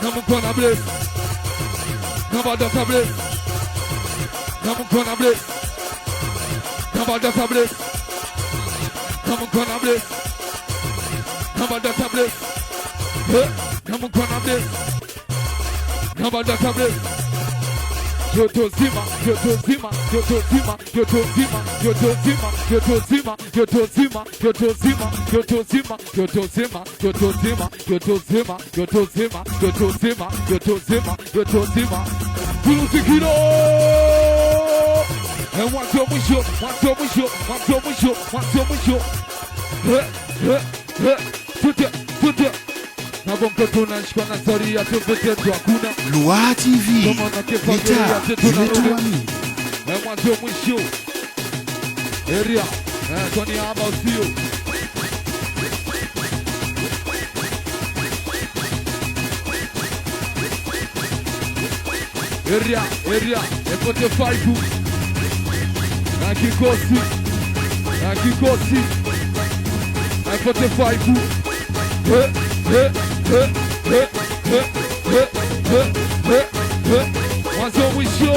Namukona bless. Nabadata bless. Namukona bless. Nabadata bless. Namukona bless. Nabadata bless. Namukona bless. Nabadata bless. Yoto zima. Tunusikiro. Mwanzo mwisho. Tute. Nabongo tunashikwa na sari ya tupetetu hakuna. Lua TV, mitaa imetuamini. Mwanzo mwisho. Area. Tony Aba usio. Area. Epote faiku. Na kikosi. Epote faiku. Mwanzo mwisho.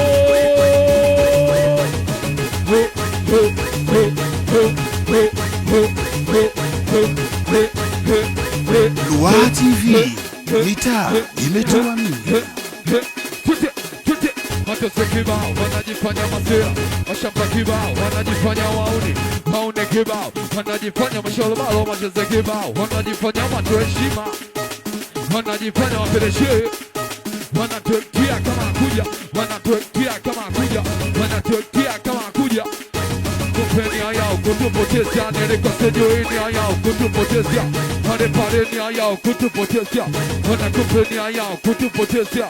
Lua TV, mitaa imetuamini. matose kibao, wanajifanya masera, mashamba kibao, wanajifanya wauni, waune kibao, wanajifanya mashalobalo, macheze kibao, wanajifanya watu heshima, wanajifanya wapereshe, wanatuekia kama kuja, wanatuekia kama kuja, wanatuekia kama kuja. Kupeni ayao kutupotezea, nilikosa joini ayao kutupotezea, pale pale ni ayao kutupotezea, wanakupeni ayao kutupotezea.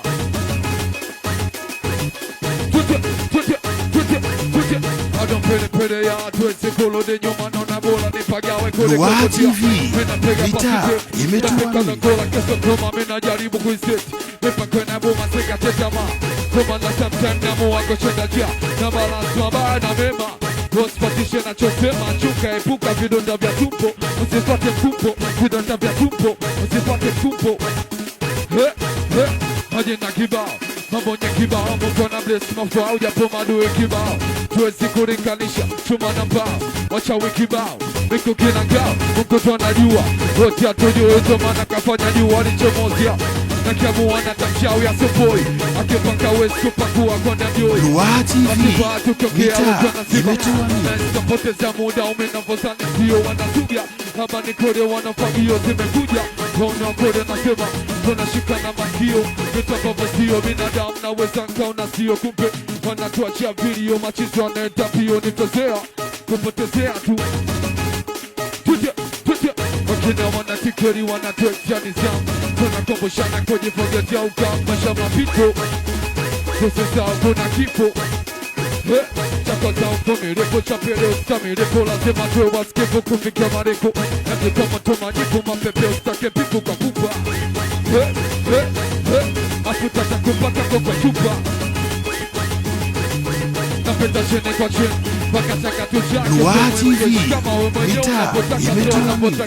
Pele ya tuweze kolode nyuma nona bola nipagawe kule Lua TV Vita imetuamini keso koma mena jaribu kuiseti Mepa kwena buma seka tetama Koma na sometime na muwango chenda jia Na balance mabaya na mema Wasipatishe na chosema Chuka epuka vidonda vya tumpo Usipate kumpo Vidonda vya tumpo Usipate kumpo Haje na kibao mambo nye kibao, Mungu na bless mafua ujapo madui kibao. Tuwezi kuringanisha chuma na mbao, wachawi kibao, miku kina ngao. Mungu tunajua, wote hatujui maana kafanya jua alichomozia. Na kiamua na tamshawi asopoi, akipanga wesu pakuwa konda mjoi. Lua TV Vita imetuamini Napoteza muda umenavozani sio wanasugia. Haba ni kode wanafagio zimekuja. Kauna kode nasema tunashika na masikio. Vitu ambavyo sio binadamu na weza nkaona sio kumbe. Wanatuachia video machizo wanaenda pio nitozea. Kupotezea tu wakina wanatikeri wanatuetia nizamu. Tunakomboshana kwenye fogetia ukamasha mapito. Kusesa kuna kifo chako za ukomireko cha pele ustamireko. Lazima tuwe wasikivu kufikia mareko. Nati kama tomajipu mapepe ustake pipu kwa kupa. Mafuta takupa kako kwa chupa. Napenda chene kwa chene Baka chaka tujaka Lua TV Vita imetuamini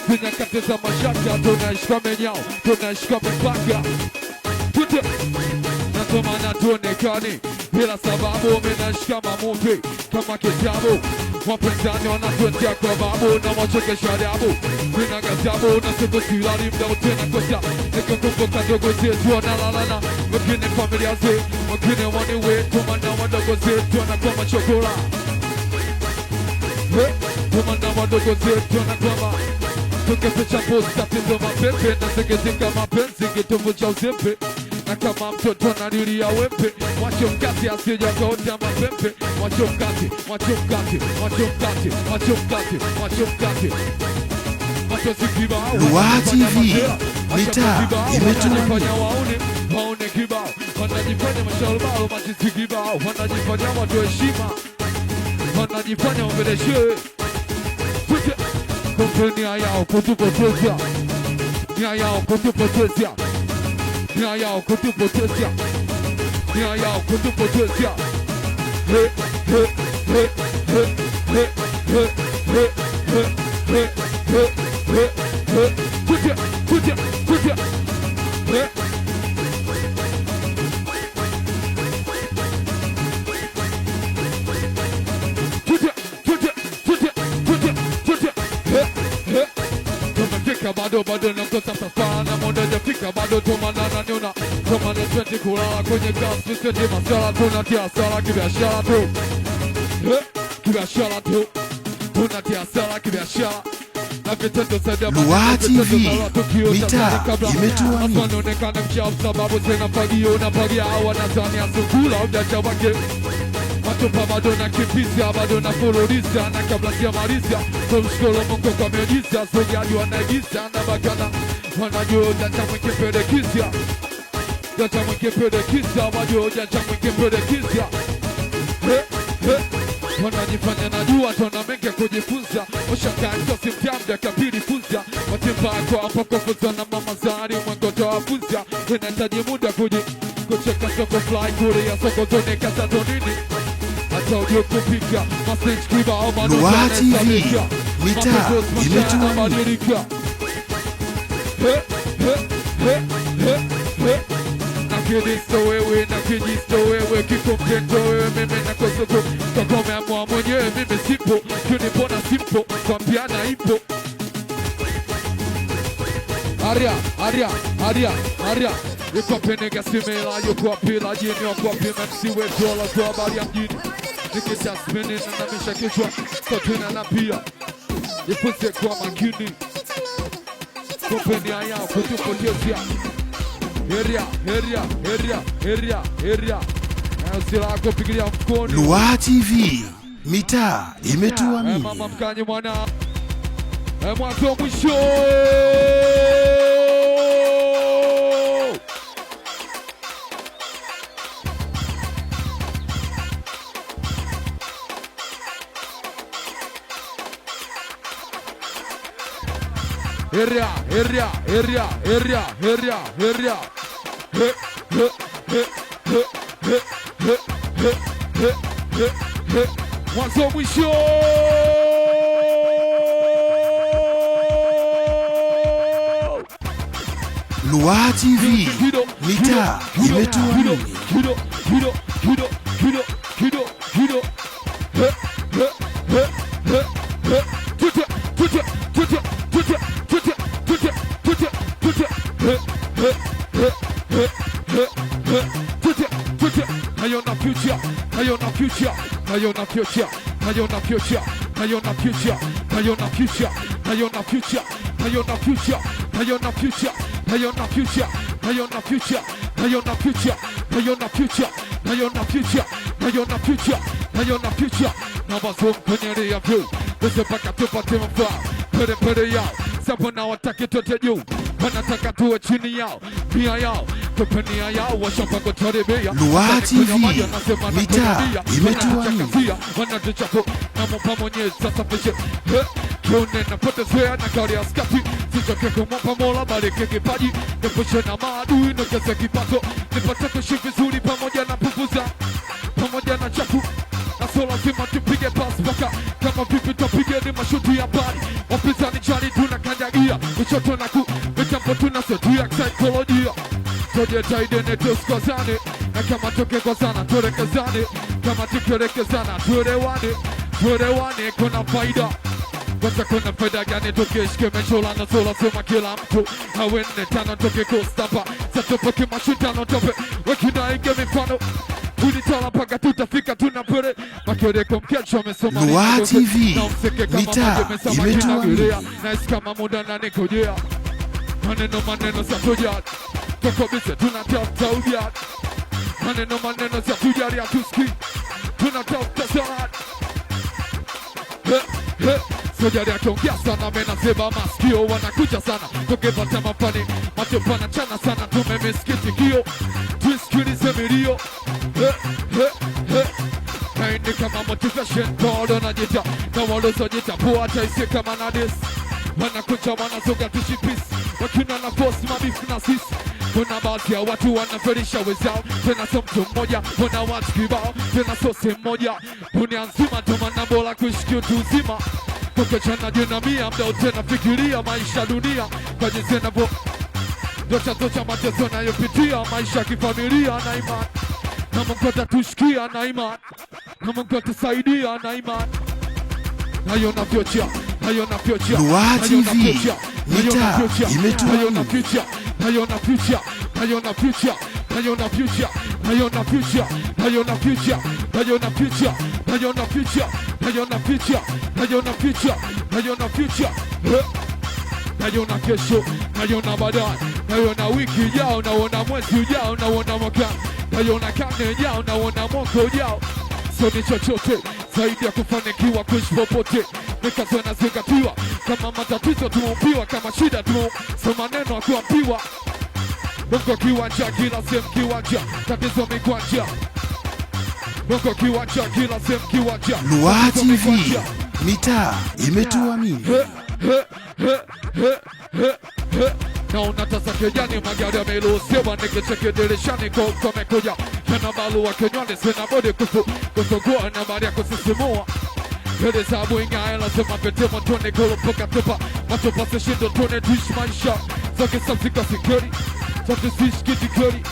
Vinyakati za mashaka tunaishi kwa menyao, tunaishi kwa mipaka. Natomana tuonekani bila sababu umenaishi kama muvi, kama kitabu. Wapenzani wanatuetia kwa babu na wachekesha adabu. Vina gazabu na siku silali mda utena kosa. Niko kumbuka ndogo zetu wanalalana. Wengine familia zetu, wengine wani wetu. Mana wadogo zetu wanakwama chokola. Tumana wadogo zetu wanakwama. Tukepecha posta tizo mapepe. Na segetika mapenzi kitufu cha uzempe. Na kama mtoto analilia wempe. Mwacho mkati asija kaote ama pempe. Mwacho mkati, mwacho mkati, mwacho mkati, mwacho mkati, mwacho mkati. Mwacho sikibao Lua TV Vita imetuamini wanajifanya waone, waone kibao. Wanajifanya mashalobalo machisi kibao. Wanajifanya watu heshima. Wanajifanya wameleshe. Kompeni ayao kutupotezea. Nia yao kutupotezea. Nia yao kutupotezea. Nia yao kutupotezea. Kuja bado nakosa safana moja jafika bado tomana na nyona tomana 20 kulala kwenye gas viseti masala tunatia sala kibiashara tu kibiashara tu tunatia sala kibiashara na vitendo zaidi Lua TV Vita imetuamini wanaonekana mchafu sababu tena pagio na pagia wanazani asukula ujacha wake matupa bado na kipizia bado na fuluriza na kabla siyamaliza kumshukuru Mungu kwa miujiza sojaji wanaigiza na bakana wanajua jacha mwike pedekizia jacha mwike pedekizia wajua jacha mwike pedekizia wanajifanya najua tona mengi kujifunza ushangaji simtamda kabili funza watimba kwa hapa kufuza na mama zari mwengo tawafunza inahitaji muda kucheka soko fly kuri ya soko zone kasa zonini Lua TV Vita imetuamini Nakidisto wewe, nakijisto wewe, kikompento wewe, mimi nakosoko kakomeamua mwenyewe, mimi sipo, kunipona simpo, kwambiana ipo. Aria Yuko penega simela, yuko pila jini, yuko pima msiwe dola kwa bali ya mjini. Nikita spinning na misha kichwa, kotuna na pia. Yipuse kwa makini. Kompeni haya, kutupotezia. Area. Usila ako pigilia mkoni. Lua TV, mitaa imetuamini. Mama mkanyi mwana. Mwanzo mwisho. Area. Mwanzo mwisho. Lua TV, mitaa imetuamini. Sapona watake tote juu, wanataka tuwe chini yao, pia yao, kupenia yao, washamba kutaribia. Lua TV, mitaa imetuamini. Wanatuchapo, na mpa mwenye sasa peshe. Kione na potezea na kari askati. Sitoke kumwapa mola bariki kipaji. Nepushe na maadui na kese kipato. Nipate kuishi vizuri pamoja na pupuza, pamoja na chapu. Na so lazima tupige pasi paka. Kama vipi tupige ni mashuti ya bari. Wapinzani chani tunakanyagia. Uchoto na ku mitambo tunasetia kisaikolojia. Toje taidene tusikozane. Na kama tukikozana turekezane. Kama tukirekezana turewane kuna faida. Kwanza kuna faida gani tukishike mechola na sola sema kila mtu hawene tano toke kustapa. Satopo kimashindano tope wekina inge mifano. Tulitala mpaka tutafika tunapere. Makereko mkecho mesoma Lua TV, mitaa imetuamini. Naisi kama muda na nikojea. Maneno satoja. Toko bise tunatafuta ujia. Maneno satoja ya tuski. Tunatafuta sana. Sojari akiongea sana mena seba masikio wanakuja sana tukipata mafani matopana chana sana tumemiskitikio tusikilize milio Kaindi kama motivation Kodo na jita na walozo jita Pua taisi kama nadis Wanakuja wanazoga tushipis Wakina na force mabifu na sisi. Kuna baadhi ya watu wanaferisha wezao. Tena so mtu mmoja, kuna watu kibao. Tena so sehemu moja, dunia nzima tumana bora kuishi kiutu uzima. Toke chana jinamia, mda utena fikiria maisha dunia. Kwa jinsi navyo ndo chanzo cha mateso nayopitia. Maisha kifamilia na imani. Na Mungu atatushikia na imani. Na Mungu atusaidia na imani. Hayo na future. Lua TV, mitaa imetuamini. Naiona kesho, naiona baadaye, naiona wiki ijao, naona mwezi ujao, naona mwaka, naiona karne ijao, naona mwaka ujao. So ni chochote zaidi ya kufanikiwa kuishi popote. Nikazo nazingatiwa kama matatizo tumeumbiwa, kama shida tu so maneno akuambiwa. Bongo kiwanja kila sehemu kiwanja, tatizo mikwanja. Bongo kiwanja kila sehemu kiwanja. Lua TV, mitaa imetuamini. Na unatasa kijani magari yameruhusiwa, nikicheki dirishani kwa mekuja. Tena balua kinywani sina budi kusugua na bari ya kusisimua. Hili sabu ingae lazima pete motoni kulupuka tupa. Matupa sishindo tone tuishi maisha Zoke sasika sikeri Zoke sish kitikeri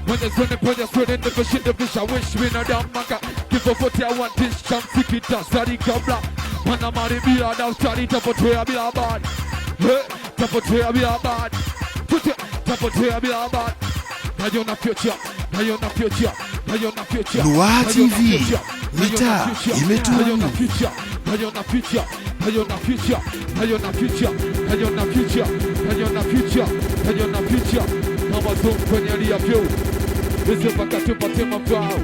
Mwenye zone poja swede ndivyo shinde visha wish binadamu maka Kifo fote I want this chance kita sari kabla. Mana maribia daftari tapotea bila habari. Tapotea bila habari. Tapotea bila habari. naiona future, naiona future, naiona future. Lua TV, mitaa imetua. Naiona future, naiona future, naiona future, naiona future, naiona future, naiona future, naiona future. Mama zone kwenye lia vyo, weze mpaka tupate mafao.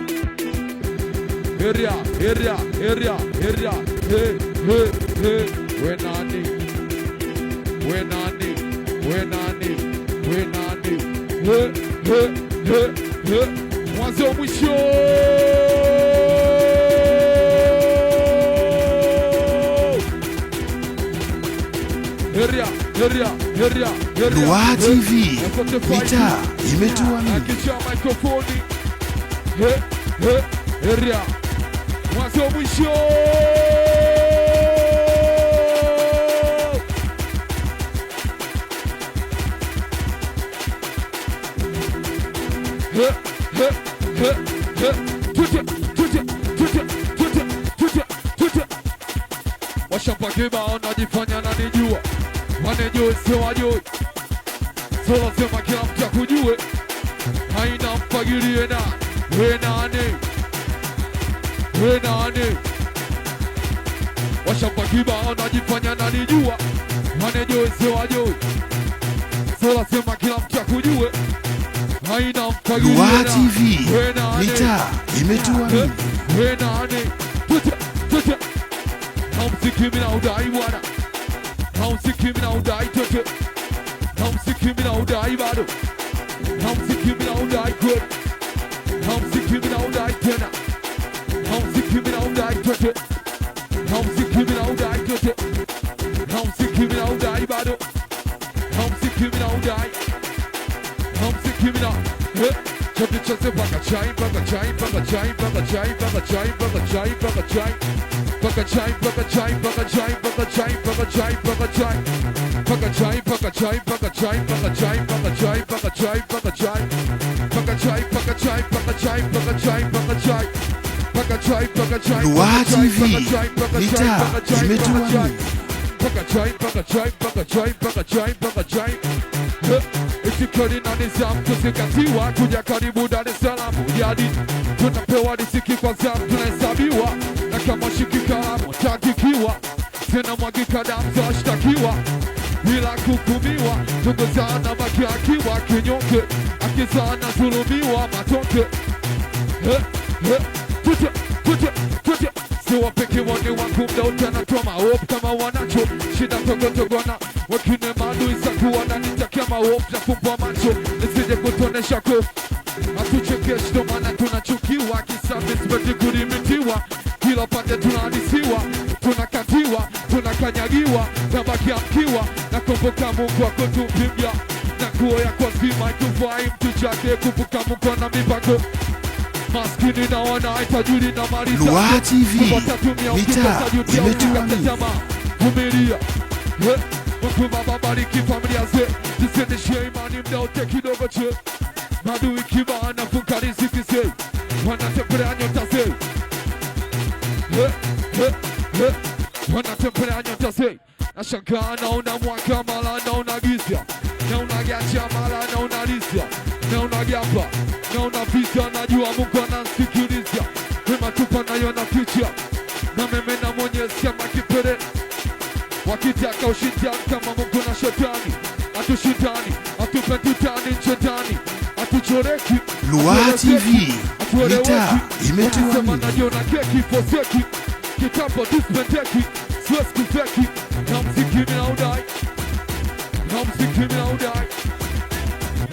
Area, area, area, area, hey, hey, hey. We nani, we nani, we nani, we nani, hey, hey, hey, hey. Mwanzo mwisho. Area, area, area, area. Lua TV, mitaa imetua. Akisha mikrofoni. Hey, hey, area. Mwanzo mwisho. He, he, he, he. Tute, tute, tute, tute, tute, tute. Washampakiba wanajifanya nanijua, wanijue sio wajui. So lazima kila mtu akujue, haina mfagilie na we nani, we nani. Washampakiba wanajifanya nanijua, wanijue sio wajui. So lazima kila mtu akujue, haina mfagilie na Lua TV, mitaa imetua. we nani. Tute, tute. Haumsikimi na udai bwana, haumsikimi na udai tete, haumsikimi na udai bado, haumsikimi na udai kweli, haumsikimi na udai tena, haumsikimi na udai tete, haumsikimi na udai tete, haumsikimi na udai bado, haumsikimi na udai, haumsikimi na chote chote paka chai, paka chai, paka chai, paka chai, paka chai, paka chai, paka chai. Paka chai, paka chai, paka chai, paka chai, paka chai, paka chai. Paka chai, paka chai, paka chai, paka chai, paka chai, paka chai, paka chai. Paka chai, paka chai, paka chai, paka chai, paka chai. Paka chai, paka chai, Lua TV, mitaa imetua. Paka chai, paka chai, paka chai, paka chai, paka chai. Itikadi na nizamu kuzingatiwa, kuja karibu Dar es Salaam jadi. Tunapewa riziki kwa zamu, tunahesabiwa na kama shiki kalamu takikiwa, tena mwagika damu zashtakiwa bila kuhukumiwa. Ndugu sana baki akiwa kinyonge, akizana dhulumiwa matoke. Tute, tute, tute. Siwa peke wani wangu mda utana toma hope kama wanacho shida togotogona wakine maadui za kuwana nitakia mahope na kumbwa macho nisije kutonesha kofu. Hatuchekeshi ndo maana tunachukiwa, kisafi sipeti kulimitiwa, kila pande tunahadisiwa, tunakatiwa, tunakanyagiwa, nabaki amkiwa na kumbuka Mungu wako tumpimya na kuo ya kwa zima ikufai mtu chake kuvuka Mungu na mipango. Maskini na wana itajuli na mali zake. Lua TV, mitaa imetua. Vumilia. Mungu Baba bariki familia zetu, zisendeshie imani mda wote kidogo che. Madui kibao anafunga riziki zetu, wanatembelea nyota zetu. Wanatembelea nyota zetu. Nashangaa naona mwaka mala naona giza, naona gacha mala naona lisa, naona gapa, naona vita, najua Mungu ananisikiliza. Wema tupa nayo na future, na meme na Mwenyezi kama kipere. Wakitaka ushindani kama Mungu na shetani, atushindani, atupe tutani shetani, atuchoreki. Lua TV, mitaa imetua. Sema najiona keki foseki, kitambo dispendeki, siwezi kufeki. Na mziki mina udai, na mziki mina udai,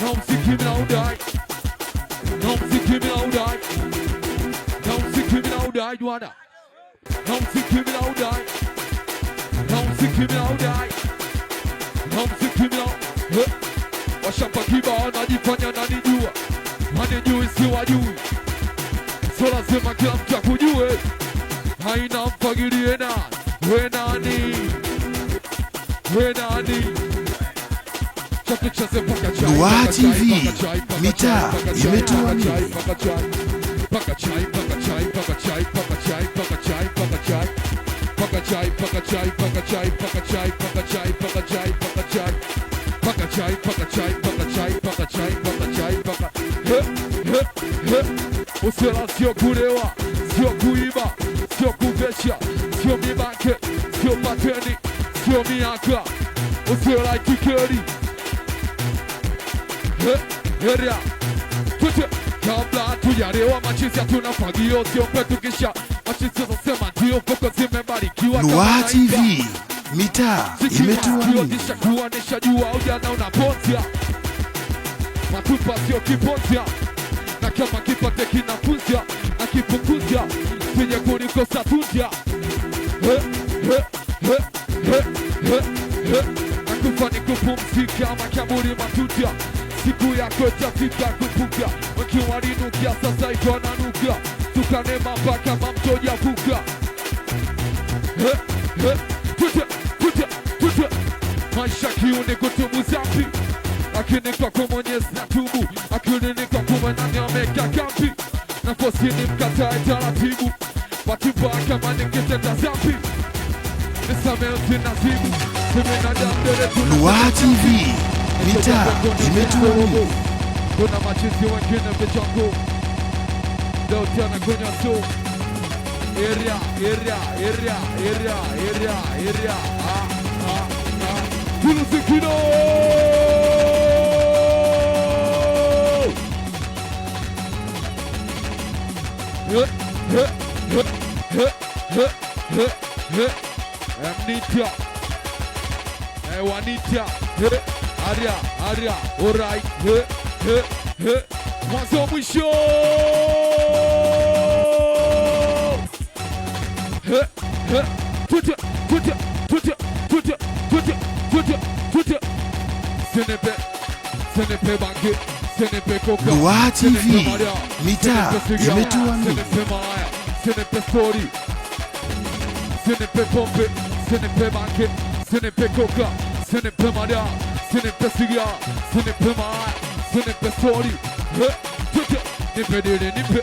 na mziki mina udai, na mziki mina udai, na mziki mina udai juana, na mziki mina udai, na mziki mina udai, na mziki mina udai. Washampakiba wanajifanya nanijua, wanijui si wajui. So lazima kila mtu akujue, haina mfagilie na we nani, we nani. Lua TV, mitaa imetua. Paka chai, paka chai, paka chai, paka chai, paka chai, paka chai, paka chai. Paka chai, paka chai, paka chai, paka chai, paka chai, paka chai, paka chai. paka chai, paka chai, paka chai, paka chai, paka chai, paka. He, he, he. Usela sio kulewa, sio kuiba, sio kuvesha, sio mibake, sio pateni, sio miaka. Usela kikeri. He, heria. Tute, kabla hatujarewa machizi hatuna fagio, sio kwetu kisha machizi zasema ndio foko zimebarikiwa. Lua TV, mitaa imetuamini. Kisha kuonesha jua ujana unaponzia, matupa sio kiponzia, na kama kipate kinafunzia na kipunguzia, sije kunikosa tunja. He, he, he, he, he, he. Nakufa ni kupumzika makaburi matutia, siku yako itafika kuvuka, wakiwa walinukia sasa iko nanuka, tukanema mpaka mamtoja vuka. He, he, tuta, tuta, tuta. Maisha kiuni kutubu zambi, lakini kwa kumonyezi na tubu, akili ni kwa kumanani ameka kampi, na fosi ni mkatae taratibu, watuba kama nikitenda zambi, nisameo zinazibu, simenadamdele tunazibu. Lua TV, mitaa imetuamini. Kuna machizi wengine vichongo, leo tena kwenye so. Area. Tulusikino! Amnesia. Wanita. Aria. Alright. Mwanzo mwisho. Tuta. Senepe banke, senepe koka. Lua TV, mitaa imetuamini. Senepe maya, senepe story, senepe pompe, senepe banke, senepe koka, senepe mada, senepe siga, senepe maya, senepe story. Tuta, nipe dele nipe.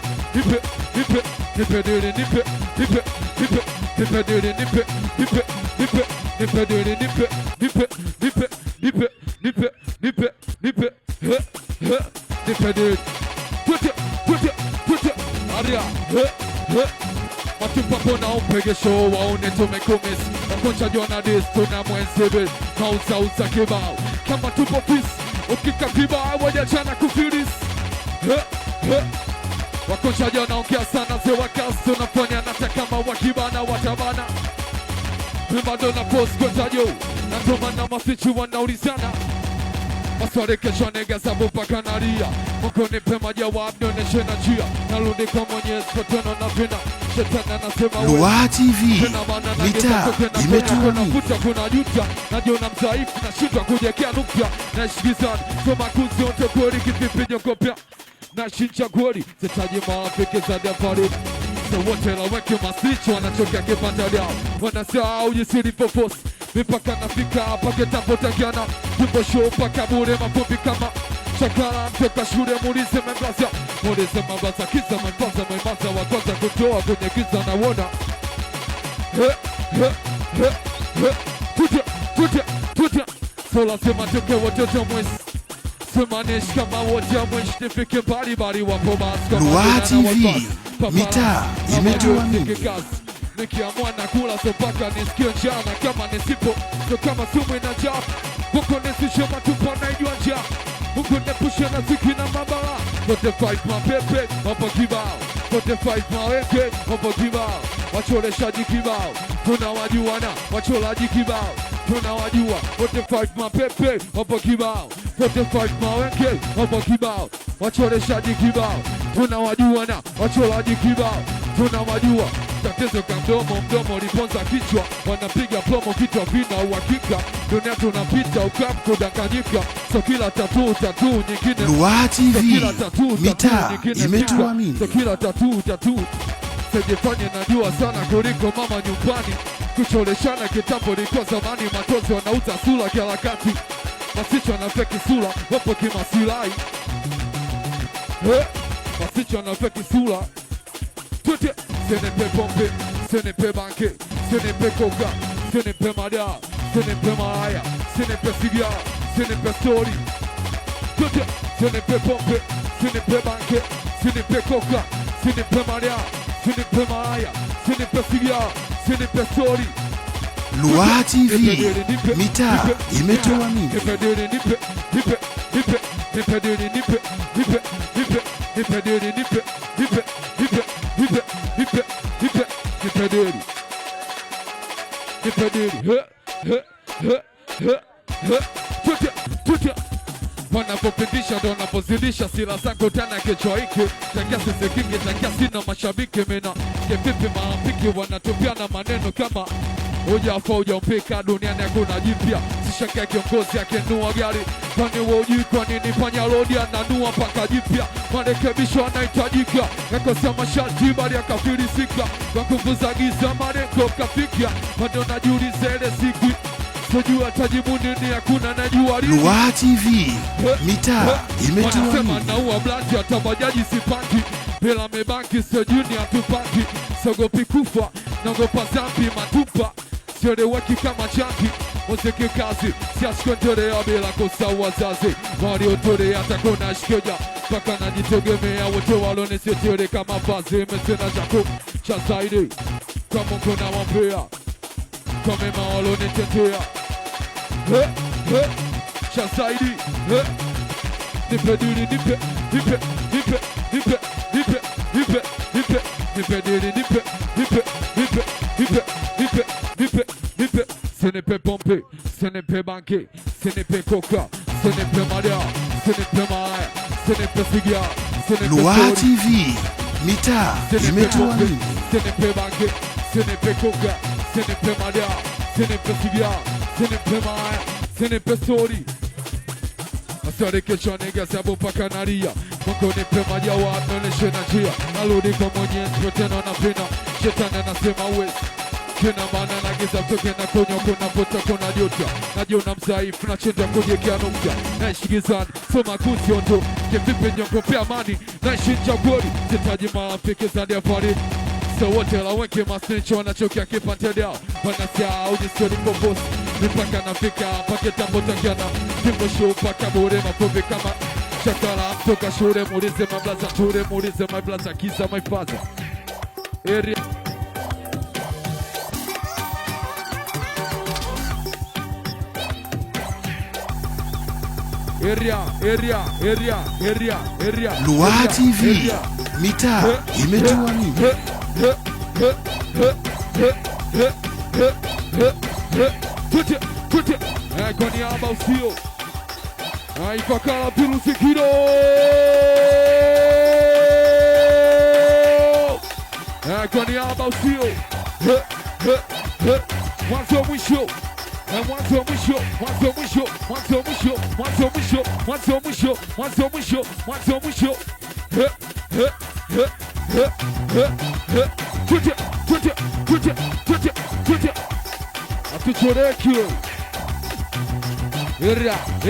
Matupapo na upege show waone tumekumisi, wakoncha jona dis tuna mwensebe, mauza kibao kama tupo fisi, ukika kibao wajachana kufilis. Wakoncha jona ongea sana zewa kasi, tunafanya nata kama wakibana watabana, bado na post kwa tajo, na tomana mafichu wanaulizana, maswali kesho nega sabu paka naria, Mungu nipe majawabu nioneshe na njia, narudi kwa Mwenyezi Patano na vina, shetani anasema Lua TV, mitaa imetuamini. nafuta kuna juta, najiona mzaifu nashindwa kujekea nukta, naishigizani soma kuzi onte kweli kipipi nyokopya, nashincha kweli zitaji maafiki za dafari. So wote la weke masicho wanachokia kipanda yao, wanasahau jisiri poposi, mipaka nafika hapa ketapotakiana, tupo show paka bure mafumbi kama chakala mtoka shule mulize memblaza, mulize mabaza kiza mbaza mbaza wa kwanza kutoa kwenye giza na wona. Tuta so lazima tuke watoto mwezi, simanish kama wote mwezi, nifike mbali wapo masko. Lua TV, mitaa imetuamini. Nikiamua na kula so paka nisikie njana, kama nisipo so kama sumu inajaa, Mungu nisishe matupa na ijua njaa, Mungu nepushe na ziki na mabala. 45 mapepe hapa kibao, 45 maweke hapa kibao, wacholeshaji kibao tunawajuana, wacholaji kibao tunawajua. 45 mapepe hapa kibao, 45 maweke hapa kibao, wacholeshaji kibao tunawajuana, wacholaji kibao tunawajua. Tatizo ka mdomo liponza kichwa, wanapiga promo kichwa vina uhakika, dunia tunapita ukamkudanganyika, so kila tatu nyingine. Lua TV, mitaa imetuamini. So kila tatu sijifanye najua sana kuliko mama nyumbani, kucholeshana kitambo liko zamani, matozi wanauza sura kiharakati, masicho na feki sura wapo kimasirai, masicho na feki sura. Tute, senepe pompe, senepe banke, senepe koka, senepe mada, senepe maaya, senepe sigia, sinipe story. Sinipe pompe, sinipe banke, sinipe coca, sinipe maria, sinipe maraya, sinipe sigia, sinipe story. Lua TV, mitaa imetoa nini? Wanapopindisha ndo wanapozidisha sila zako tena kichwa hiki. Tangia sisi kingi, tangia sina mashabiki mina. Kevipi marafiki wanatupiana maneno kama ujafa ujampika, duniani hakuna jipya. Sishaka kiongozi akenua gari, kwani wajui kwa nini panya lodi ananua paka jipya. Marekebisho anahitajika, yakosa masharti bali akafilisika. Kwa nguvu za giza malengo kafika, bado najiuliza ile siku sijua tajibu nini, hakuna najua lini. Lua TV, mitaa imetoa nini? Wanasema naua blandi hata bajaji sipaki, bila mebanki sejuni hatupaki. Sogopi kufa, naogopa zambi matupa, sieleweki kama changi. Muziki kazi, siasikwendelea bila kosa wazazi. Waliotorea hata kona shikeja, mpaka najitegemea. Wote walonisetere kama vazi, mesena chako cha zaidi. Kwa Mungu na wapea, kwa mema walonitetea. Cha zaidi, nipe dili, nipe dili, nipe. Sinipe pompe, sinipe banke, sinipe coca, sinipe maria, sinipe maaya, sinipe sigia, sinipe Lua story. TV, mitaa imetoa nini? Sinipe banke, sinipe coca, sinipe maria, sinipe sigia, sinipe maaya, sinipe story. Asante kesho nigga sabu paka naria. Mungu nipe majawa anoneshe na njia. Narudi kwa Mwenyezi tena napenda. Shetani anasema uwezi. Kina maana nagiza mtoke na konyo kuna vuta kuna jota. Najiona mzaifu na chenja kujekea nukta. Naishi gizani, soma kusionto. Kivipi nyongo pia amani, naishi ncha kweli. Sitaji marafiki zaidi ya pari. So wote la wengi masnicho wanachokia kipante dao. Wanasia ujisioni poposi. Mipaka nafika, pake tambo takiana. Kimbo show paka bure mafuvi kama chakala. Mtoka shure, mulize mablaza ture, mulize mablaza kisa maifaza. Area. Lua TV, mitaa imetoa nini? Kwa niaba usio Ifakala Pirusi Kido kwa niaba usio mwanzo mwisho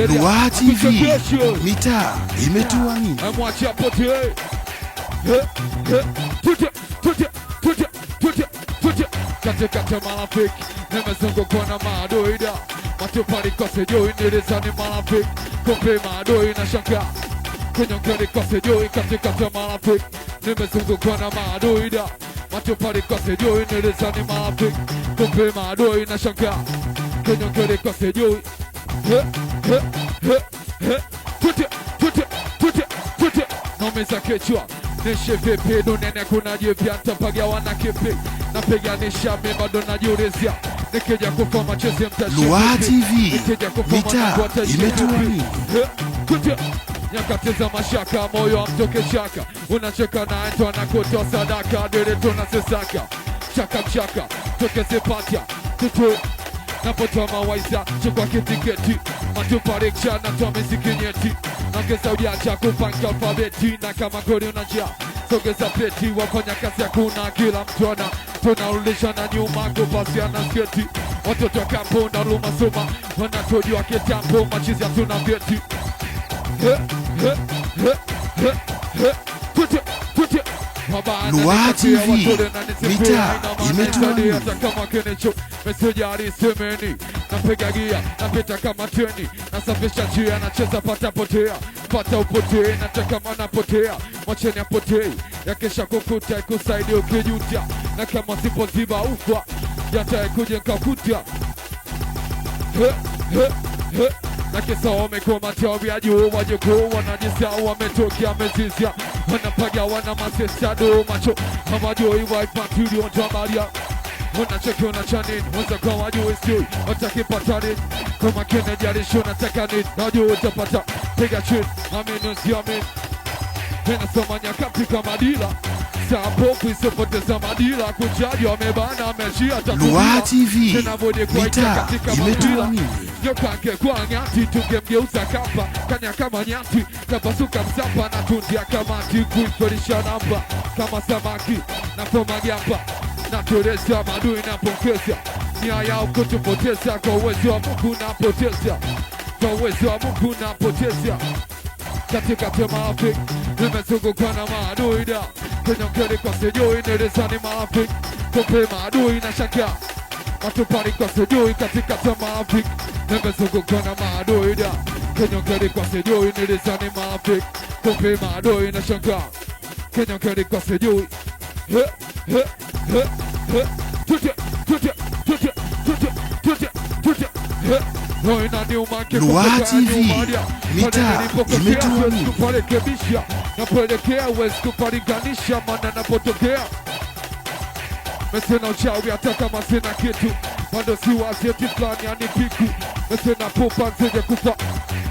Lua TV, mitaa imetoa nini? Amwachia pote katikati marafiki nimezungukwa na madoida matupali kose joi nilizani marafiki kumbe madoi na shanga kunyongeni kose joi katikati marafiki nimezungukwa na madoida matupali kose joi nilizani marafiki kumbe madoi na shanga kunyongeni kose joi nomeza kichwa nishe vipi duniani kuna jipya ntapaga wana kipi napiganisha mimi bado najiulizia nikija kufa machezi mtashia Lua TV, mitaa imetoa nini? nyakati za mashaka moyo amtoke shaka unacheka na ento anakutoa sadaka dere tunasesaka chaka mchaka toke zipatia tutu napotoa mawaisa chukwa kitiketi matupareksha natoa misikinyeti nongeza ujacha kupanga alfabeti na kama kodi unajia sogeza peti wafanya kazi hakuna kila mtu ana tunarudishana nyuma kupasiana sketi watoto wa kampo na luma soma wanatojua kitambo machizi hatuna vyeti Lua TV, mitaa imetoa nini? hata kama kenicho mesejari semeni napiga gia, napita kama treni, nasafisha njia, nacheza pata potea, pata upotee, nataka mana potea, mwacheni apotei, yakesha kukuta ikusaidi ukijuta, na kama sipo ziba ufa, yatae kuja nkakuta. Na kisa wamekuwa matawi ya juu, wajukuu wanajisau, wametokea mezizia, wanapaga wana masesado macho, hawajui waipati uliontabaria. Wanacheki wanachanini, wanza kwa wajui sui, watakipatani, kama kene jarisho nataka nini, wajui utapata, piga chini, aminu si aminu. Inasoma nyakati kama dila, sapofu isopoteza madila, kuchaji wamebana, ameshia Lua TV, mitaa imetua mimi. Nyokange kwa nyati, tungemgeuza kapa, kanya kama nyati, kapasuka msapa na tundia kamati, kuiferisha namba, kama samaki, na poma gyamba, na toresa madui na pongeza, nia yao kutupoteza, kwa uwezo wa Mungu na poteza, kwa uwezo wa Mungu na poteza. Katika tema afik, nimezungukwa na maadui da, kwenye mkeli kwa sijui, nilisani maafik, kumbe maadui na shaka, matupari kwa sijui, katika tema afik, nimezungukwa na maadui da, kwenye mkeli kwa sijui, nilisani maafik, kumbe maadui na shaka, kwenye mkeli kwa sijui. Lua TV, mitaa imetua mimi. Kuparekebisha, napelekea uwezi kupariganisha, mana napotokea mesena uchawi hata kama sina kitu, bado si wazeti fulani yani piku, mesena pupa nzije kufa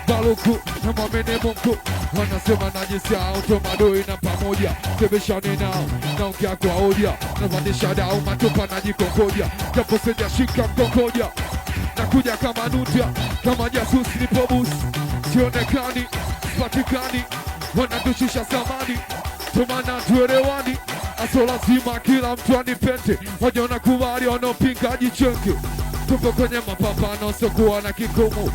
baluku, na mwamene Mungu wanasema najisa utomadoi na pamoja, tebeshani nao naongea kwa hoja, navandisha dao matupa najikongoja, japo sijashika mkongoja, nakuja kama nuta, kama jasusi nipo busi, sionekani, sipatikani, wanatushusha samani, tumana tuelewani, aso lazima kila mtu anipende, wajona kubali wanaopinga jichenge, tupo kwenye mapambano sokuwa na kikomo,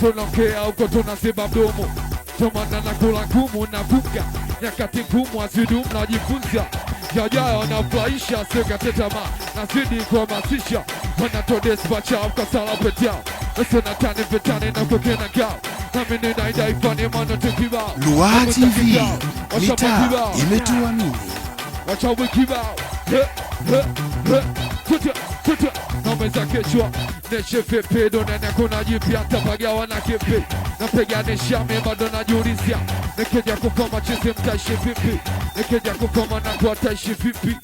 tunaongea huko tunasiba mdomo, tumana na kula ngumu na funga, nyakati ngumu azidu mnajifunza, yajayo wanafurahisha, sikate tamaa, nazidi kuhamasisha, wanatodespacha ukasala petao, esena tani vetani na kukena kao, nami ninaida ifani mano tukibao. Lua TV, mitaa imetua mimi. Wachawi kibao, tuta, nomeza kechwa, neshe fepe, donene kuna jipya, tapagawa na kipi, napega neshame, bado najiulizia, nekeja kufama chizi mtaishi vipi, nekeja kufama na kwa taishi vipi.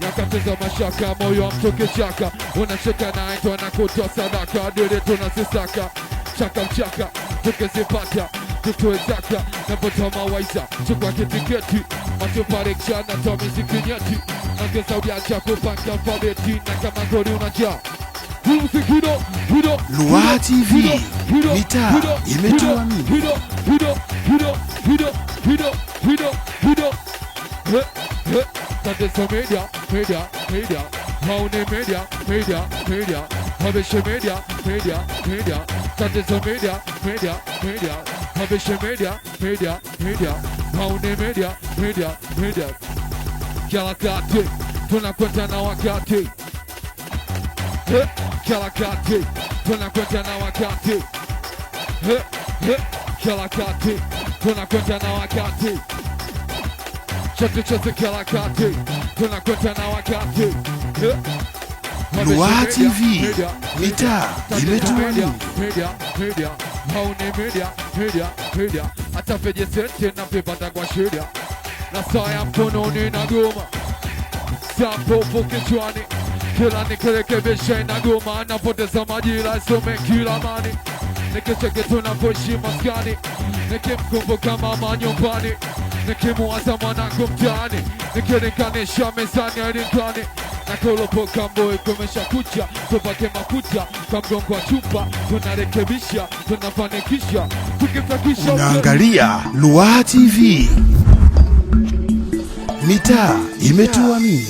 Nyakateza mashaka, moyo wa mtoke chaka, unacheka na ito anakutoa sadaka, dole tunasisaka, chaka mchaka, tukizipata, tutoe zaka, napota mawaiza, chukwa kitiketi, matupare kchana, tomi zikinyeti, nangeza ubiacha kupanga alfabeti, na kama gori unajaa. Lua TV, mitaa imetua mimi. Tatizo media, maune media, habeshe media, tatizo media, habeshe media, maune media, kila kati, tunakwenda na wakati, kila kati, tunakwenda na wakati, kila kati, tunakwenda na wakati. Chote kila kati, tunakwenda na wakati. Lua TV, mitaa imetua mimi. Media, hauni media, hata peje sente na pepata kwa shida, na saa ya mkononi na goma, sampofu kichwani, kila nikirekebisha na goma, napoteza majira isome kila mani, nikicheke tunapoishi maskani, nikimkumbuka mama nyumbani, nikimuwaza mwanangu mtaani, nikirikanisha mezani alinkani, na kolopoka mboe kumesha kucha, tupake makuta kwa mgongo wa chupa, tunarekebisha, tunafanikisha, tukifakisha. Unaangalia Lua TV, mitaa imetua mimi.